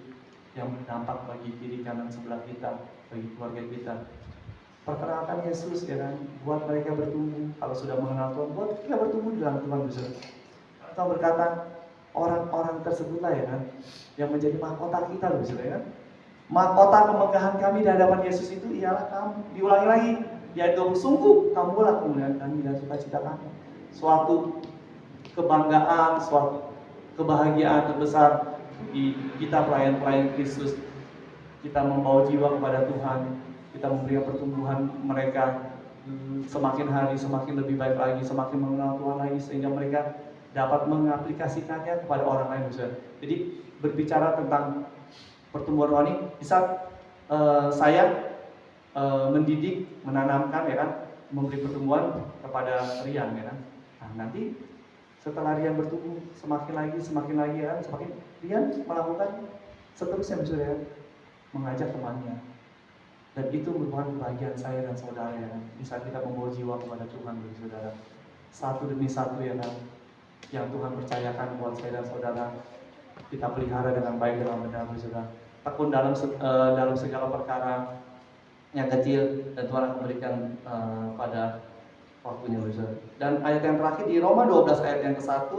yang berdampak bagi kiri kanan sebelah kita, bagi keluarga kita. Perkenalkan Yesus ya kan, buat mereka bertumbuh. Kalau sudah mengenal Tuhan, buat kita bertumbuh di dalam Tuhan Bapak Saudara. Atau berkata, orang-orang tersebutlah ya kan, yang menjadi mahkota kita Bapak Saudara ya kan. Mahkota kemegahan kami di hadapan Yesus itu ialah kamu. Diulangi lagi, yaitu sungguh kamulah kemuliaan kami dan sukacita kami. Suatu kebanggaan, suatu kebahagiaan terbesar di kita pelayan-pelayan Kristus. Kita membawa jiwa kepada Tuhan, kita memberikan pertumbuhan mereka semakin hari semakin lebih baik lagi, semakin mengenal Tuhan lagi, sehingga mereka dapat mengaplikasikannya kepada orang lain. Jadi berbicara tentang pertumbuhan rohani, di saat saya mendidik, menanamkan ya kan, memberi pertumbuhan kepada Rian ya kan. Nah, nanti setelah Rian bertumbuh semakin lagi ya kan, semakin Rian melakukan seterusnya ya, mengajak temannya. Dan itu merupakan bagian saya dan saudara ya kan, di saat kita membawa jiwa kepada Tuhan saudara. Satu demi satu ya kan, yang Tuhan percayakan buat saya dan saudara, kita pelihara dengan baik dalam benar saudara. Tekun dalam segala perkara yang kecil, dan Tuhan akan memberikan pada waktunya saudara. Dan ayat yang terakhir di Roma 12 ayat yang ke-1.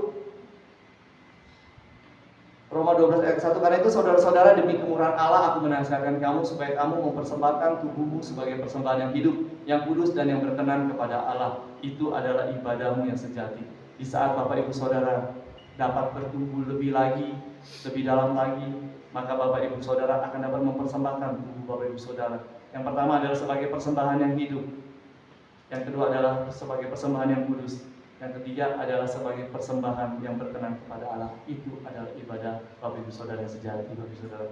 Roma 12 ayat 1, karena itu saudara-saudara, demi kemurahan Allah aku menasihatkan kamu supaya kamu mempersembahkan tubuhmu sebagai persembahan yang hidup, yang kudus dan yang berkenan kepada Allah. Itu adalah ibadahmu yang sejati. Di saat Bapak Ibu Saudara dapat bertumbuh lebih lagi, lebih dalam lagi, maka Bapak Ibu Saudara akan dapat mempersembahkan tubuh Bapak Ibu Saudara. Yang pertama adalah sebagai persembahan yang hidup. Yang kedua adalah sebagai persembahan yang kudus. Yang ketiga adalah sebagai persembahan yang berkenan kepada Allah. Itu adalah ibadah Bapak Ibu Saudara yang sejati, Bapak Ibu Saudara.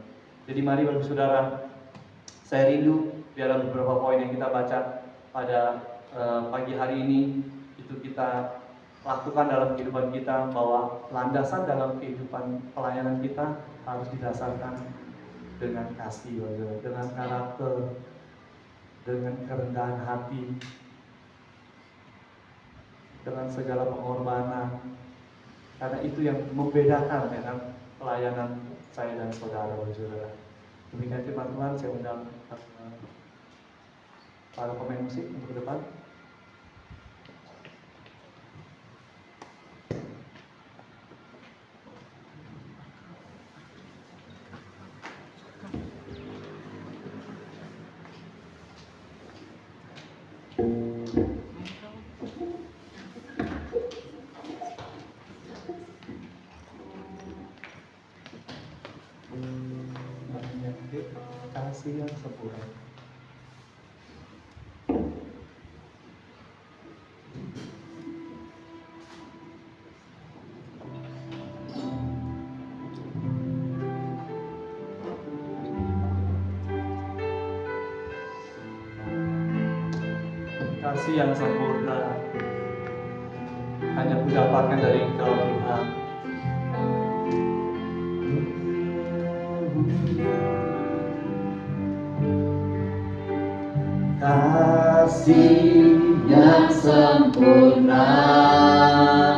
Jadi mari Bapak Ibu Saudara, saya rindu biarlah beberapa poin yang kita baca pada pagi hari ini itu kita lakukan dalam kehidupan kita, bahwa landasan dalam kehidupan pelayanan kita harus didasarkan dengan kasih, dengan karakter, dengan kerendahan hati, dengan segala pengorbanan, karena itu yang membedakan ya kan pelayanan saya dan saudara-saudara. Demikian firman Tuhan, saya undang para pemain musik untuk ke depan. Kasih yang sempurna. Kasih yang sempurna hanya kudapatkan dari Engkau Tuhan. Kasih yang sempurna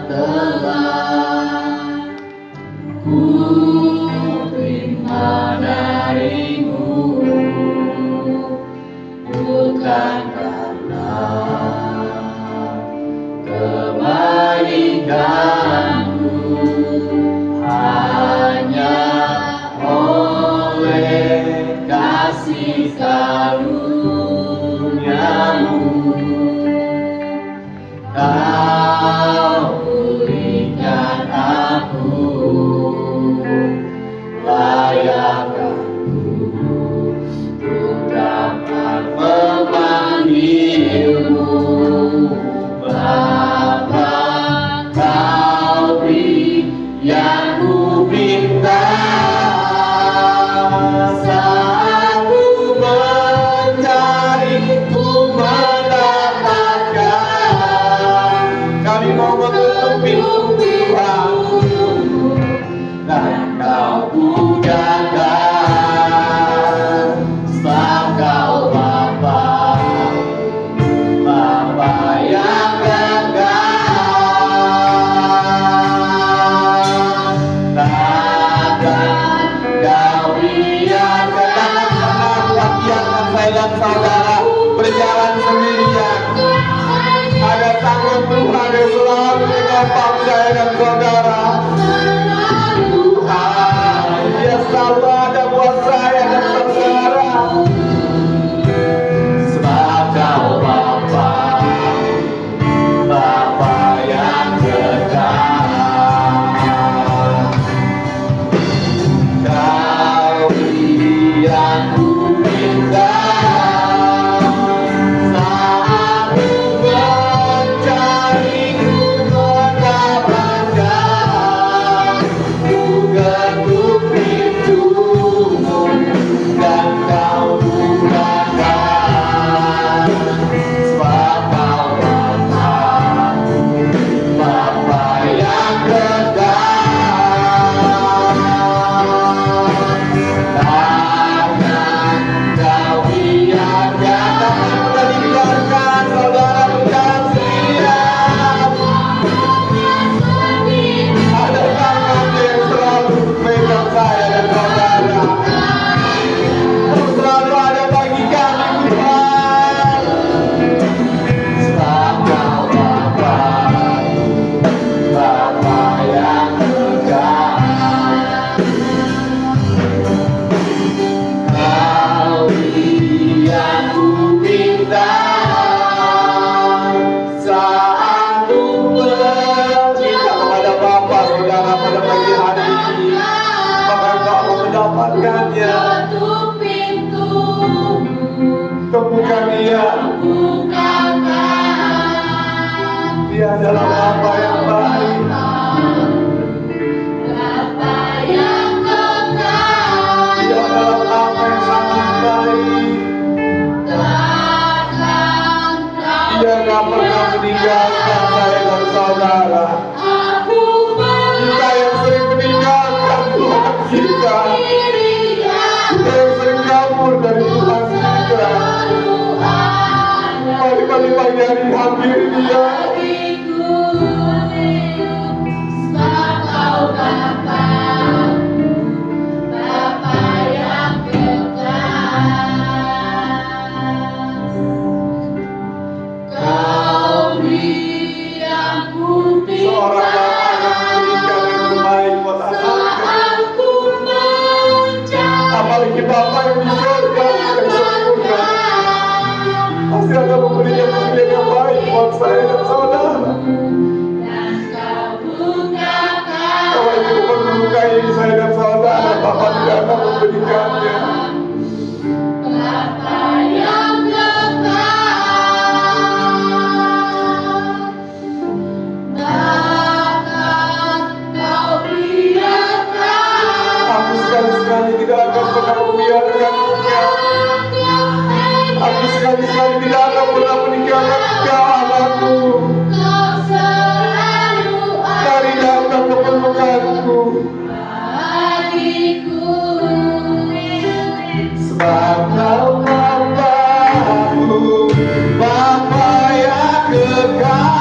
telah ku terima darimu, bukan karena kebaikanku, hanya oleh kasih karuniamu Kau berikan aku layak untuk dapat memanggilmu Bapa. Kau beri yang ku minta saat ku mencari, ku mendapatkan. Kami mau menutup pintu Tuhan dan Kau ku jaga. Sebab Kau Bapa, Bapa yang dan saudara berjalan sendirian. Ada tangan Tuhan yang selalu menopang saya dan saudara. Tuhan, Dia selalu ada buat saya dan saudara. Sebab Kau Bapa, Bapa yang dekat. Kau yang ku minta. To pertemukan dia. Dia adalah Bapa yang baik. Dia adalah Bapa yang sangat baik. Dia gak pernah meninggalkan saya dan saudara. Kita yang sering meninggalkan Tuhan kita. Kita yang sering kabur dari Tuhan kita. Mari pagi hari hadir dia. Seorang Bapa yang memberikan yang terbaik buat anaknya. Apalagi Bapa yang di surga yang sempurna, pasti akan memberikan pilihan yang baik buat saya dan saudara. Kalau itu pun melukai saya dan saudara, Bapa tidak akan memberikannya. Aku sekali-sekali tidak akan pernah membiarkan engkau. Aku sekali-sekali tidak akan pernah meninggalkan engkau, anakku. Mari datang ke permukaanku. Sebab kau Bapa-Ku, Bapa yang kekal.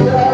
Yeah.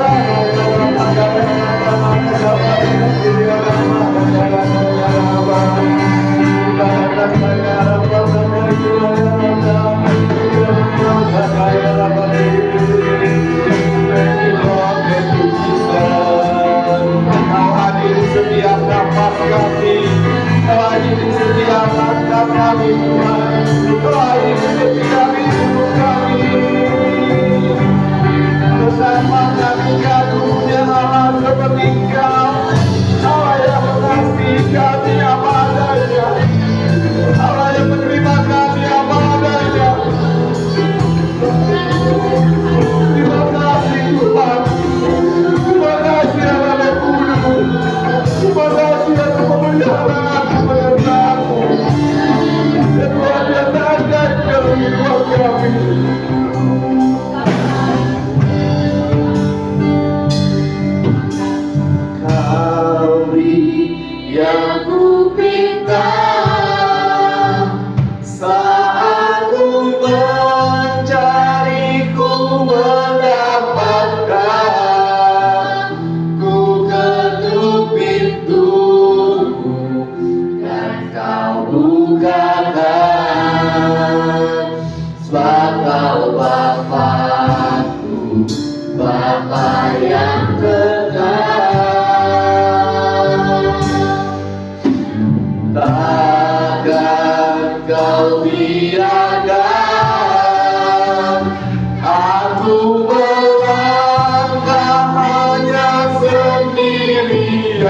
Aku melangkah hanya sendirian,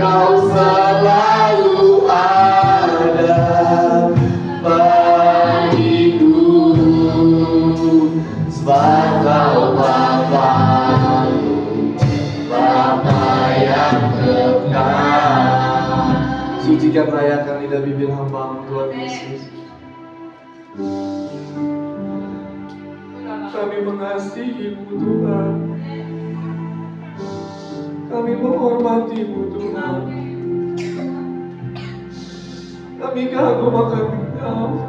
Kau selalu ada bagiku. Sebab Kau Bapa, Bapa yang kekal. Sucikan rayakan lidah bibir hamba Tuhan Yesus. Kami mengasihi-Mu Tuhan. Kami menghormati-Mu Tuhan. Kami kagum akan Engkau,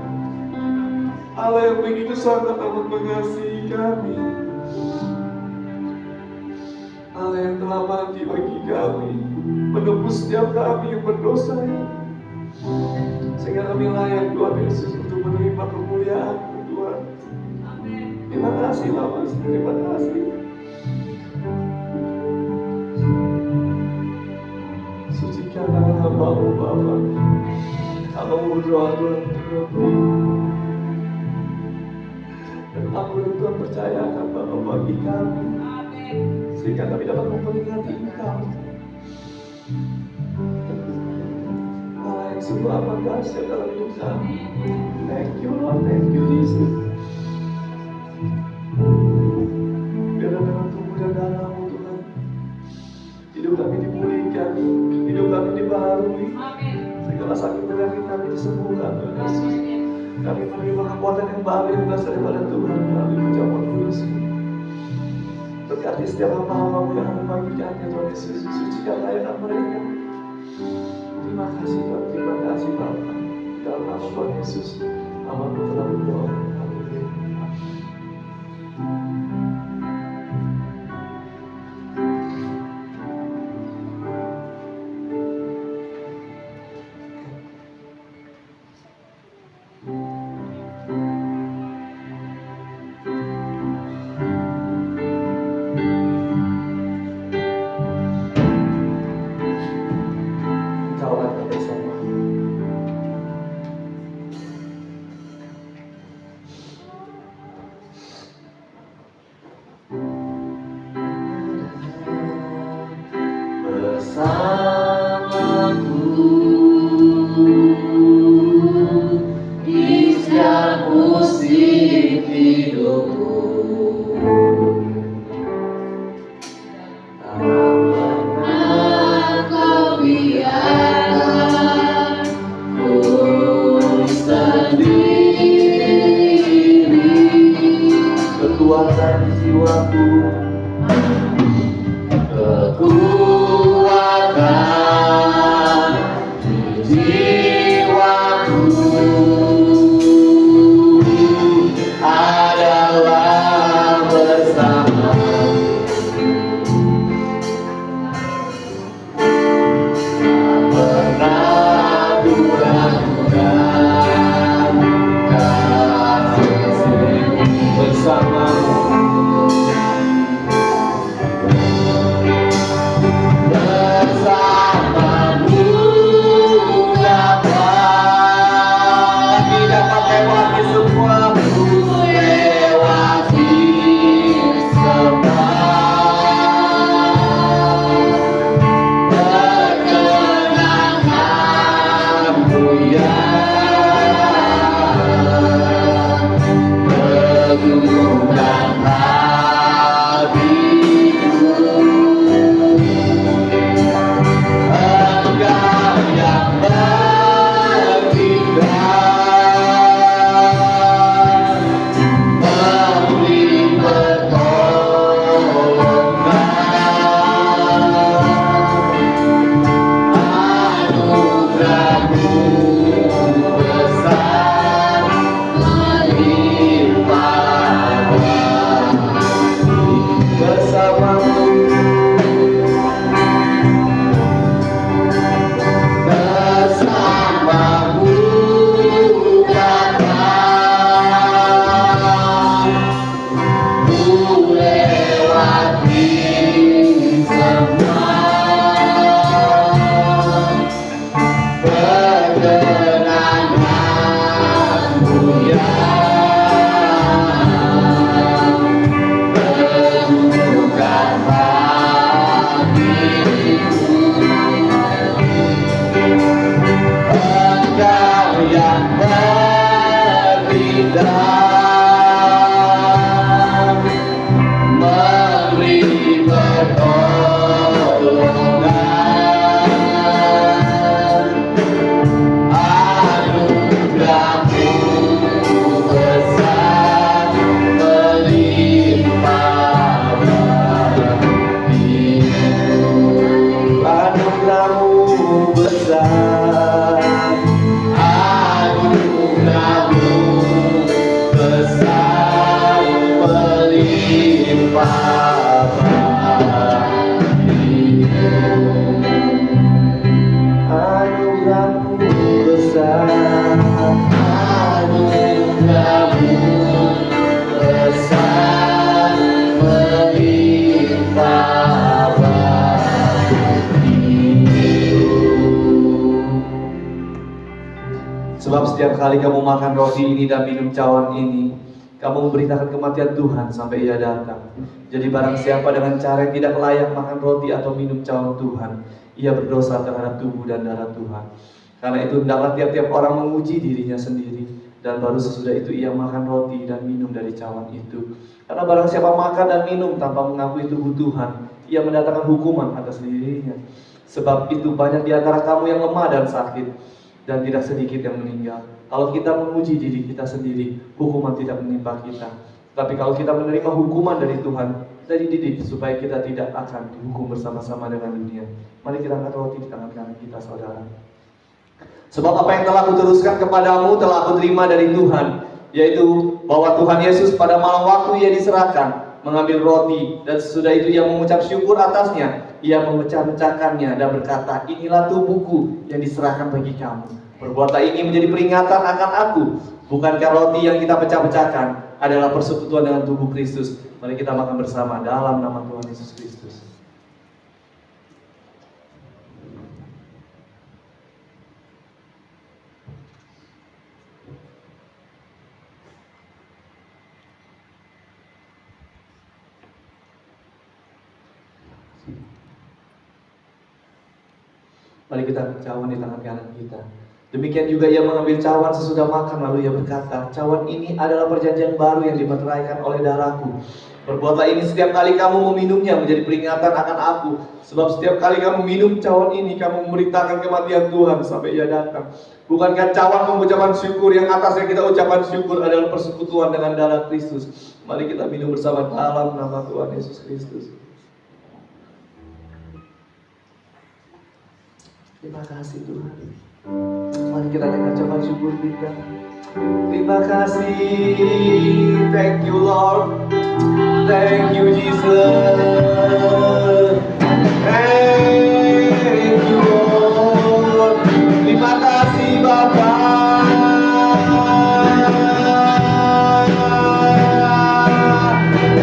Allah yang begitu sangat amat mengasihi kami, Allah yang telah mati bagi kami, menebus setiap kami yang berdosa, sehingga kami layak Tuhan Yesus untuk menerima kemuliaan-Mu Tuhan. Terima kasih Bapak, terima kasih. Sucikan tangan hamba-Mu Bapa. Hamba-Mu berdoa Tuhan untuk kami. Dan aku dan Tuhan percayakan Bapa bagi kami, sehingga kami dapat memperingati Engkau, Allah yang sungguh amat dahsyat dalam hidup kami. Thank you Lord, thank you Jesus. Biarlah dengan tubuh dan darah-Mu Tuhan, hidup kami dipulihkan, hidup kami dibaharui, segala sakit penyakit kami disembuhkan Tuhan Yesus. Kami menerima kekuatan yang baru yang berasal daripada Tuhan melalui ucapan Yesus. Berkati setiap hamba-hamba-Mu yang membagikannya Tuhan Yesus. Sucikan layanan mereka. Terima kasih Tuhan, terima kasih Bapa. Dalam nama Tuhan Yesus, hamba-Mu telah berdoa. Amin. Anugerahmu besar, anugerahmu besar, melimpah bagiku. Sebab setiap kali kamu makan roti ini dan minum cawan ini, kamu memberitakan kematian Tuhan sampai Ia datang. Jadi barang siapa dengan cara yang tidak layak makan roti atau minum cawan Tuhan, ia berdosa terhadap tubuh dan darah Tuhan. Karena itu hendaklah tiap-tiap orang menguji dirinya sendiri, dan baru sesudah itu ia makan roti dan minum dari cawan itu. Karena barang siapa makan dan minum tanpa mengakui tubuh Tuhan, ia mendatangkan hukuman atas dirinya. Sebab itu banyak di antara kamu yang lemah dan sakit, dan tidak sedikit yang meninggal. Kalau kita menguji diri kita sendiri, hukuman tidak menimpa kita. Tapi kalau kita menerima hukuman dari Tuhan, kita dididik supaya kita tidak akan dihukum bersama-sama dengan dunia. Mari kita angkat roti di tangan kanan kita, saudara. Sebab apa yang telah kuteruskan kepadamu telah aku terima dari Tuhan, yaitu bahwa Tuhan Yesus pada malam waktu ia diserahkan, mengambil roti, dan sesudah itu ia mengucap syukur atasnya. Ia memecah-mecahkannya dan berkata, inilah tubuhku yang diserahkan bagi kamu. Perbuatlah ini menjadi peringatan akan aku. Bukankah roti yang kita pecah-pecahkan adalah persekutuan dengan tubuh Kristus? Mari kita makan bersama dalam nama Tuhan Yesus Kristus. Mari kita ambil cawan di tangan kanan kita. Demikian juga ia mengambil cawan sesudah makan, lalu ia berkata, cawan ini adalah perjanjian baru yang dimeteraikan oleh darahku. Perbuatlah ini setiap kali kamu meminumnya menjadi peringatan akan aku. Sebab setiap kali kamu minum cawan ini, kamu memberitakan kematian Tuhan sampai ia datang. Bukankah cawan pengucapan syukur yang atasnya kita ucapan syukur adalah persekutuan dengan darah Kristus? Mari kita minum bersama dalam nama Tuhan Yesus Kristus. Terima kasih Tuhan. Mari kita dengan ucapan syukur kita. Terima kasih. Thank you Lord. Thank you Jesus. Thank you Lord. Terima kasih Bapa.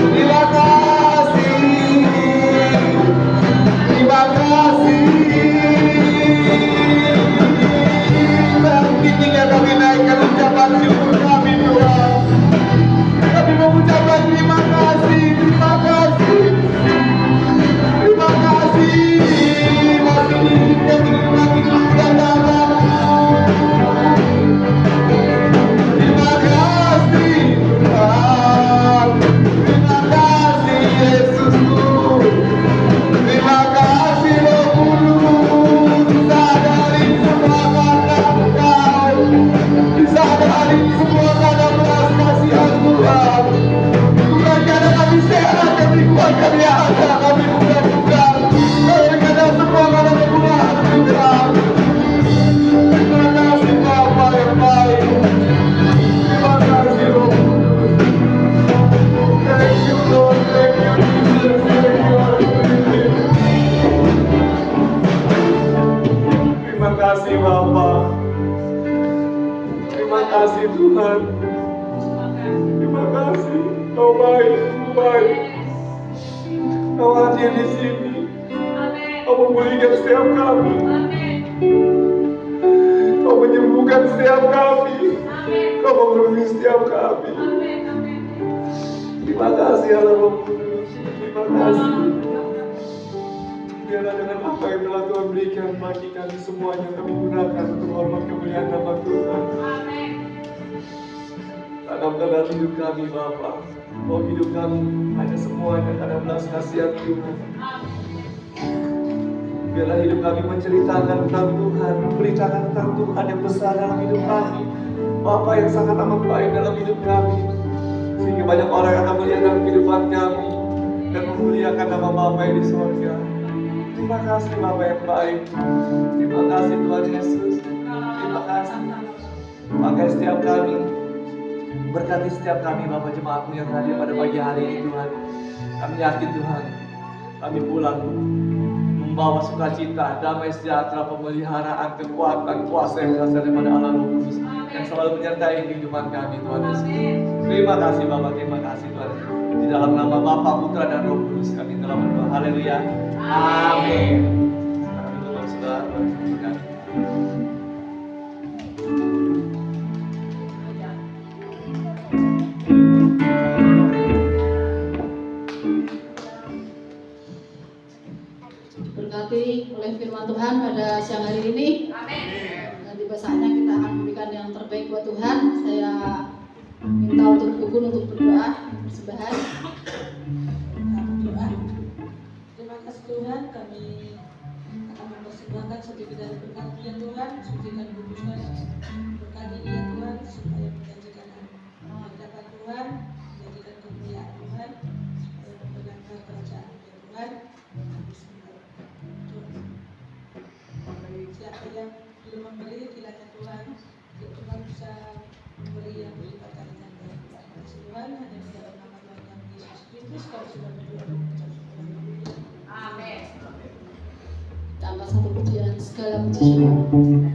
Terima kasih. Terima kasih. Kami naikkan ucapan syukur kami Tuhan. Kami mengucapkan terima kasih, terima kasih, terima kasih. Masih dihidupkan lagi dan darah. Terima kasih Tuhan. Terima kasih Yesusku. Terima kasih Roh Kudus. Sadari semua karena Engkau. Disadari semua karena belas kasihan Tuhan. Bukan karena kami sehat, tapi bukan kami ada, kami bukan. Tapi karena semua karena kemurahan Tuhan. Terima kasih Bapa yang baik. Terima kasih Roh Kudus. Thank you Lord, thank you Jesus, thank you Lord. Terima kasih Bapa. Terima kasih Tuhan. Terima kasih. Kau baik, Kau baik. Kau hadir di sini. Kau memulihkan setiap kami. Kau menyembuhkan setiap kami. Kau memenuhi setiap kami. Terima kasih Allah Roh Kudus. Terima kasih. Biarlah dengan apa yang telah Tuhan berikan bagi kami semuanya, kami gunakan untuk hormat kemuliaan nama Tuhan. Tanam dalam hidup kami Bapa. Oh hidup kami hanya semuanya karena belas kasihan Tuhan. Biarlah hidup kami menceritakan tentang Tuhan, memberitakan tentang Tuhan yang besar dalam hidup kami. Bapa yang sangat amat baik dalam hidup kami. Sehingga banyak orang yang akan melihat dalam kehidupan kami dan memuliakan nama Bapa yang di surga. Terima kasih Bapa yang baik. Terima kasih Tuhan Yesus. Terima kasih. Pakai setiap kami Berkati setiap kami Bapak jemaatmu yang hadir pada pagi hari ini Tuhan. Kami yakin Tuhan, kami pulang membawa sukacita, damai sejahtera, pemeliharaan, kekuatan, kuasa yang berasal daripada Allah Roh Kudus yang selalu menyertai kehidupan kami Tuhan Yesus. Terima kasih Bapak, terima kasih Tuhan. Di dalam nama Bapa, Putra dan Roh Kudus kami telah berdoa. Haleluya. Amin. Sekarang dulu Saudara, bersyukur. Diberkati oleh firman Tuhan pada siang hari ini. Nanti saatnya kita akan memberikan yang terbaik buat Tuhan. Saya minta untuk Gugun untuk berdoa, persembahan. Berdoa. Terima kasih Tuhan, kami akan mempersembahkan sedikit dari berkat ya Tuhan, sucikan kuduskan berkat ini ya Tuhan, supaya menjanjikan hadapan Tuhan, menjanjikan kemuliaan Tuhan, supaya memegang kerajaan ya Tuhan. Siapa yang belum membeli kiranya Tuhan, ya Tuhan bisa memberi yang berlipat kali ganda. Terima kasih Tuhan, hanya di dalam nama Tuhan yang Yesus Kristus kami sudah berdoa dan mengucap syukur. Amin. Tambah satu pujian, segala puji syukur.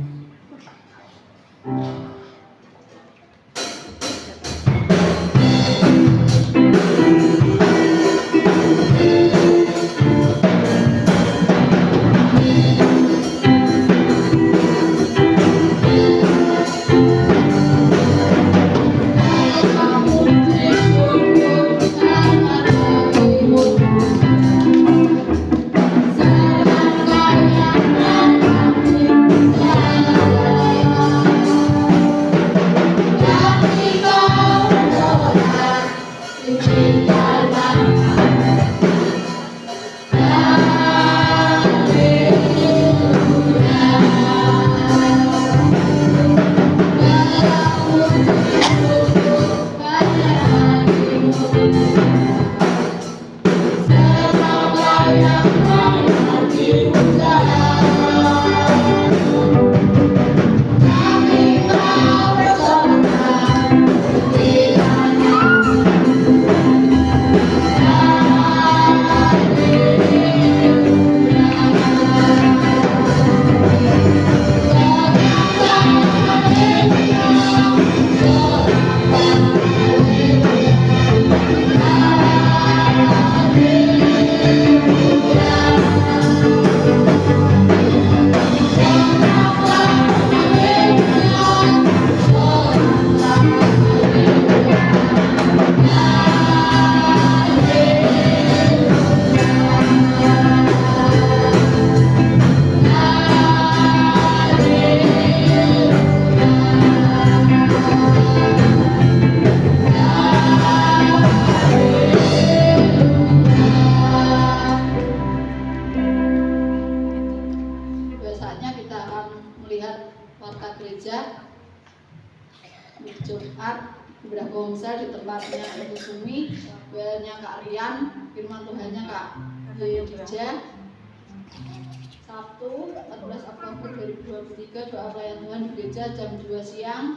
Sabtu 14 Oktober 2023 doa pelayan Tuhan di gereja jam 2 siang.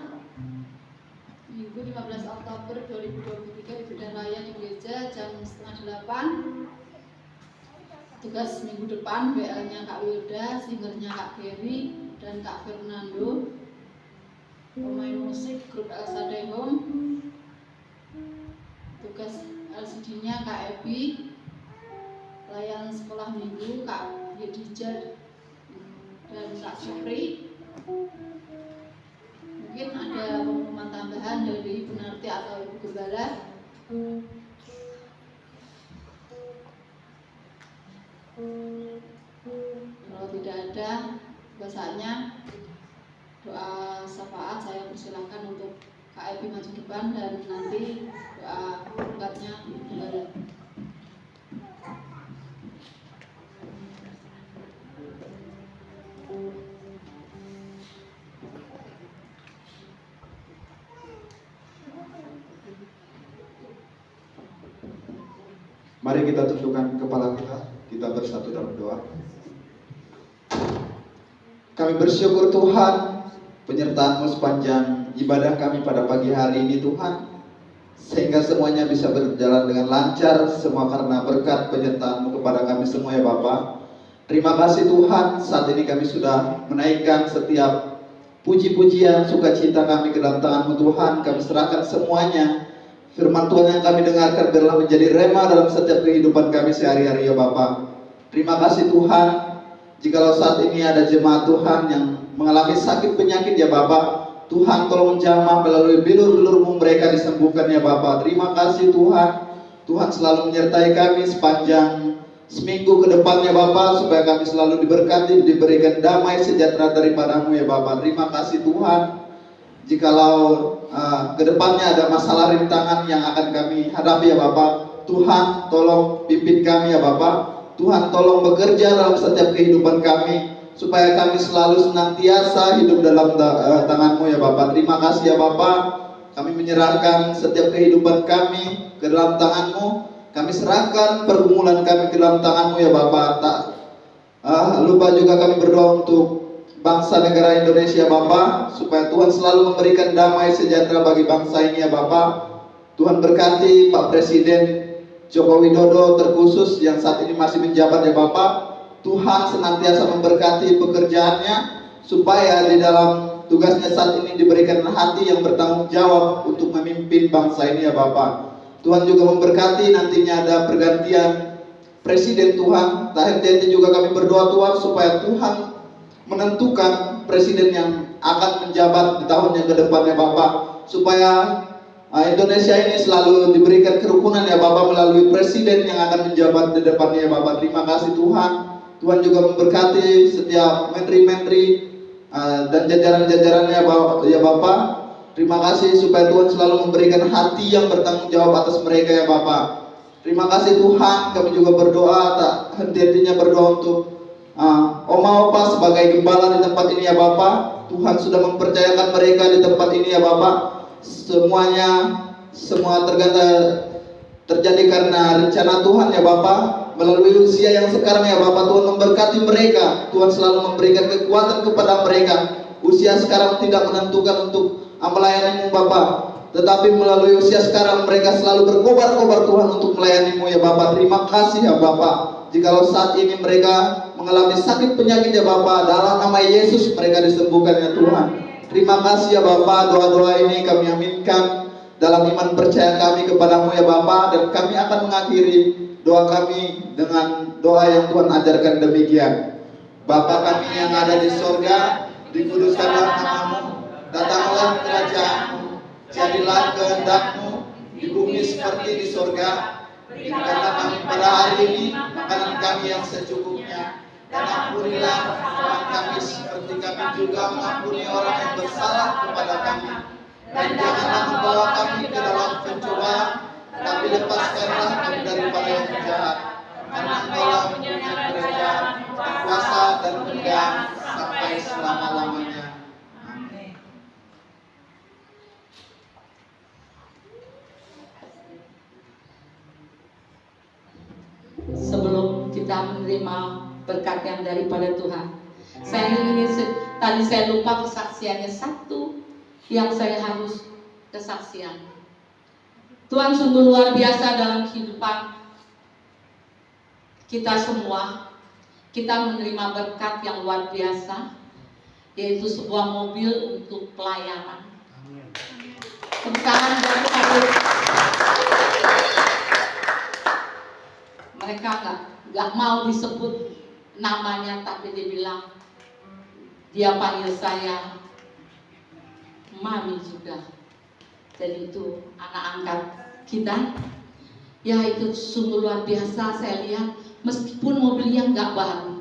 Minggu 15 Oktober 2023 ibadah raya di gereja jam 7:30. Tugas minggu depan WL-nya Kak Wilda, singernya Kak Gary dan Kak Fernando. Pemain musik grup Elsa Home. Tugas LCD-nya Kak Ebi. Pelayan sekolah minggu Kak Yedija dan Kak Supri. Mungkin ada pengumuman tambahan dari Ibu Narti atau Ibu Gembala. Kalau tidak ada, biasanya doa syafaat saya persilahkan untuk Kak Ebi maju depan dan nanti doa berkatnya Ibu Gembala. Mari kita tundukkan kepala kita bersatu dalam doa. Kami bersyukur Tuhan penyertaan-Mu sepanjang ibadah kami pada pagi hari ini Tuhan, sehingga semuanya bisa berjalan dengan lancar, semua karena berkat penyertaan-Mu kepada kami semua ya Bapa. Terima kasih Tuhan, saat ini kami sudah menaikkan setiap puji-pujian, sukacita kami ke dalam tangan-Mu Tuhan. Kami serahkan semuanya. Firman Tuhan yang kami dengarkan biarlah menjadi rema dalam setiap kehidupan kami sehari-hari ya Bapa. Terima kasih Tuhan, jikalau saat ini ada jemaat Tuhan yang mengalami sakit penyakit ya Bapa, Tuhan tolong jamah melalui bilur-bilur-Mu mereka disembuhkan ya Bapa. Terima kasih Tuhan. Tuhan selalu menyertai kami sepanjang seminggu ke depannya Bapa, supaya kami selalu diberkati, diberikan damai sejahtera daripada-Mu ya Bapa. Terima kasih Tuhan. Jikalau ke depannya ada masalah rintangan yang akan kami hadapi ya Bapa, Tuhan tolong pimpin kami ya Bapa. Tuhan tolong bekerja dalam setiap kehidupan kami, supaya kami selalu senantiasa hidup dalam tangan-Mu ya Bapa. Terima kasih ya Bapa. Kami menyerahkan setiap kehidupan kami ke dalam tangan-Mu. Kami serahkan pergumulan kami ke dalam tangan-Mu ya Bapa. Tak lupa juga kami berdoa untuk bangsa negara Indonesia Bapa, supaya Tuhan selalu memberikan damai sejahtera bagi bangsa ini ya Bapa. Tuhan berkati Pak Presiden Joko Widodo terkhusus yang saat ini masih menjabat ya Bapa. Tuhan senantiasa memberkati pekerjaannya, supaya di dalam tugasnya saat ini diberikan hati yang bertanggung jawab untuk memimpin bangsa ini ya Bapa. Tuhan juga memberkati nantinya ada pergantian presiden Tuhan. Terakhir juga kami berdoa Tuhan supaya Tuhan menentukan presiden yang akan menjabat di tahun yang ke depan ya Bapa, supaya Indonesia ini selalu diberikan kerukunan ya Bapa melalui presiden yang akan menjabat di depannya ya Bapa. Terima kasih Tuhan. Tuhan juga memberkati setiap menteri-menteri dan jajaran-jajarannya ya Bapa. Terima kasih supaya Tuhan selalu memberikan hati yang bertanggung jawab atas mereka ya Bapa. Terima kasih Tuhan. Kami juga berdoa, tak henti-hentinya berdoa untuk Oma Opa sebagai gembala di tempat ini ya Bapa. Tuhan sudah mempercayakan mereka di tempat ini ya Bapa. Semua terjadi karena rencana Tuhan ya Bapa. Melalui usia yang sekarang ya Bapa, Tuhan memberkati mereka. Tuhan selalu memberikan kekuatan kepada mereka. Usia sekarang tidak menentukan untuk melayani-Mu Bapa, tetapi melalui usia sekarang mereka selalu berkobar-kobar Tuhan untuk melayani-Mu ya Bapa. Terima kasih ya Bapa. Jikalau saat ini mereka mengalami sakit penyakit ya Bapa, dalam nama Yesus mereka disembuhkan ya Tuhan. Terima kasih ya Bapa. Doa-doa ini kami aminkan dalam iman percaya kami kepada-Mu ya Bapa, dan kami akan mengakhiri doa kami dengan doa yang Tuhan ajarkan demikian. Bapa kami yang ada di sorga, dikuduskanlah nama-Mu, datanglah kerajaan-Mu, jadilah kehendak-Mu di bumi seperti di sorga. Berikanlah kami pada hari ini makanan kami yang secukupnya, dan ampunilah kesalahan kami seperti kami juga mengampuni orang yang bersalah kepada kami. Dan janganlah membawa kami ke dalam pencobaan, tapi lepaskanlah kami daripada yang jahat. Karena Engkau punya kerajaan, kuasa dan kemuliaan sampai selama-lamanya. Amin. Sebelum kita menerima berkat yang daripada Tuhan, saya ingin tadi saya lupa kesaksiannya satu yang saya harus kesaksian. Tuhan sungguh luar biasa dalam kehidupan kita semua. Kita menerima berkat yang luar biasa, yaitu sebuah mobil untuk pelayanan. Tentang mereka nggak mau disebut namanya, tapi dia bilang dia panggil saya Mami juga. Jadi itu anak angkat kita. Ya itu sungguh luar biasa. Saya lihat meskipun mobilnya nggak baru,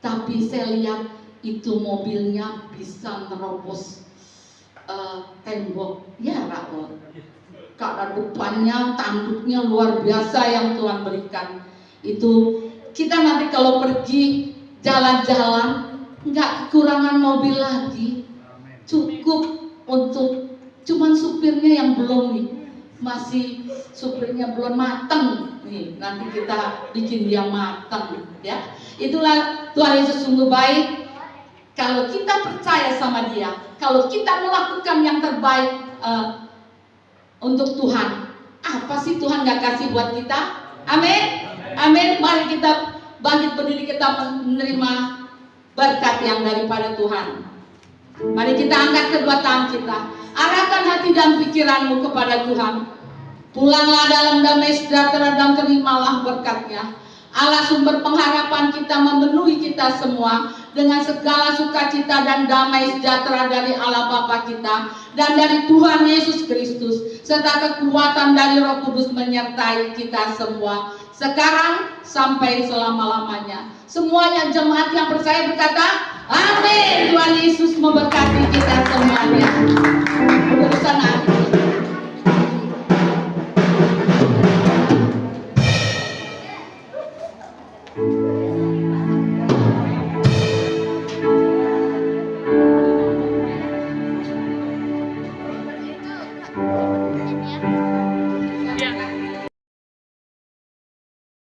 tapi saya lihat itu mobilnya bisa nerobos tembok. Ya Raul, karena depannya tanduknya luar biasa yang Tuhan berikan. Itu kita nanti kalau pergi jalan-jalan nggak kekurangan mobil lagi. Cukup untuk cuman supirnya yang belum nih, masih supirnya belum matang nih, nanti kita bikin dia matang ya. Itulah Tuhan Yesus sungguh baik. Kalau kita percaya sama Dia, kalau kita melakukan yang terbaik untuk Tuhan, apa sih Tuhan gak kasih buat kita? Amin. Amin. Mari kita bangkit berdiri, kita menerima berkat yang daripada Tuhan. Mari kita angkat kedua tangan kita, arahkan hati dan pikiranmu kepada Tuhan. Pulanglah dalam damai sejahtera dan terimalah berkatnya. Allah sumber pengharapan kita memenuhi kita semua dengan segala sukacita dan damai sejahtera dari Allah Bapa kita dan dari Tuhan Yesus Kristus, serta kekuatan dari Roh Kudus menyertai kita semua sekarang sampai selama-lamanya. Semuanya jemaat yang percaya berkata, amin. Tuhan Yesus memberkati kita semuanya.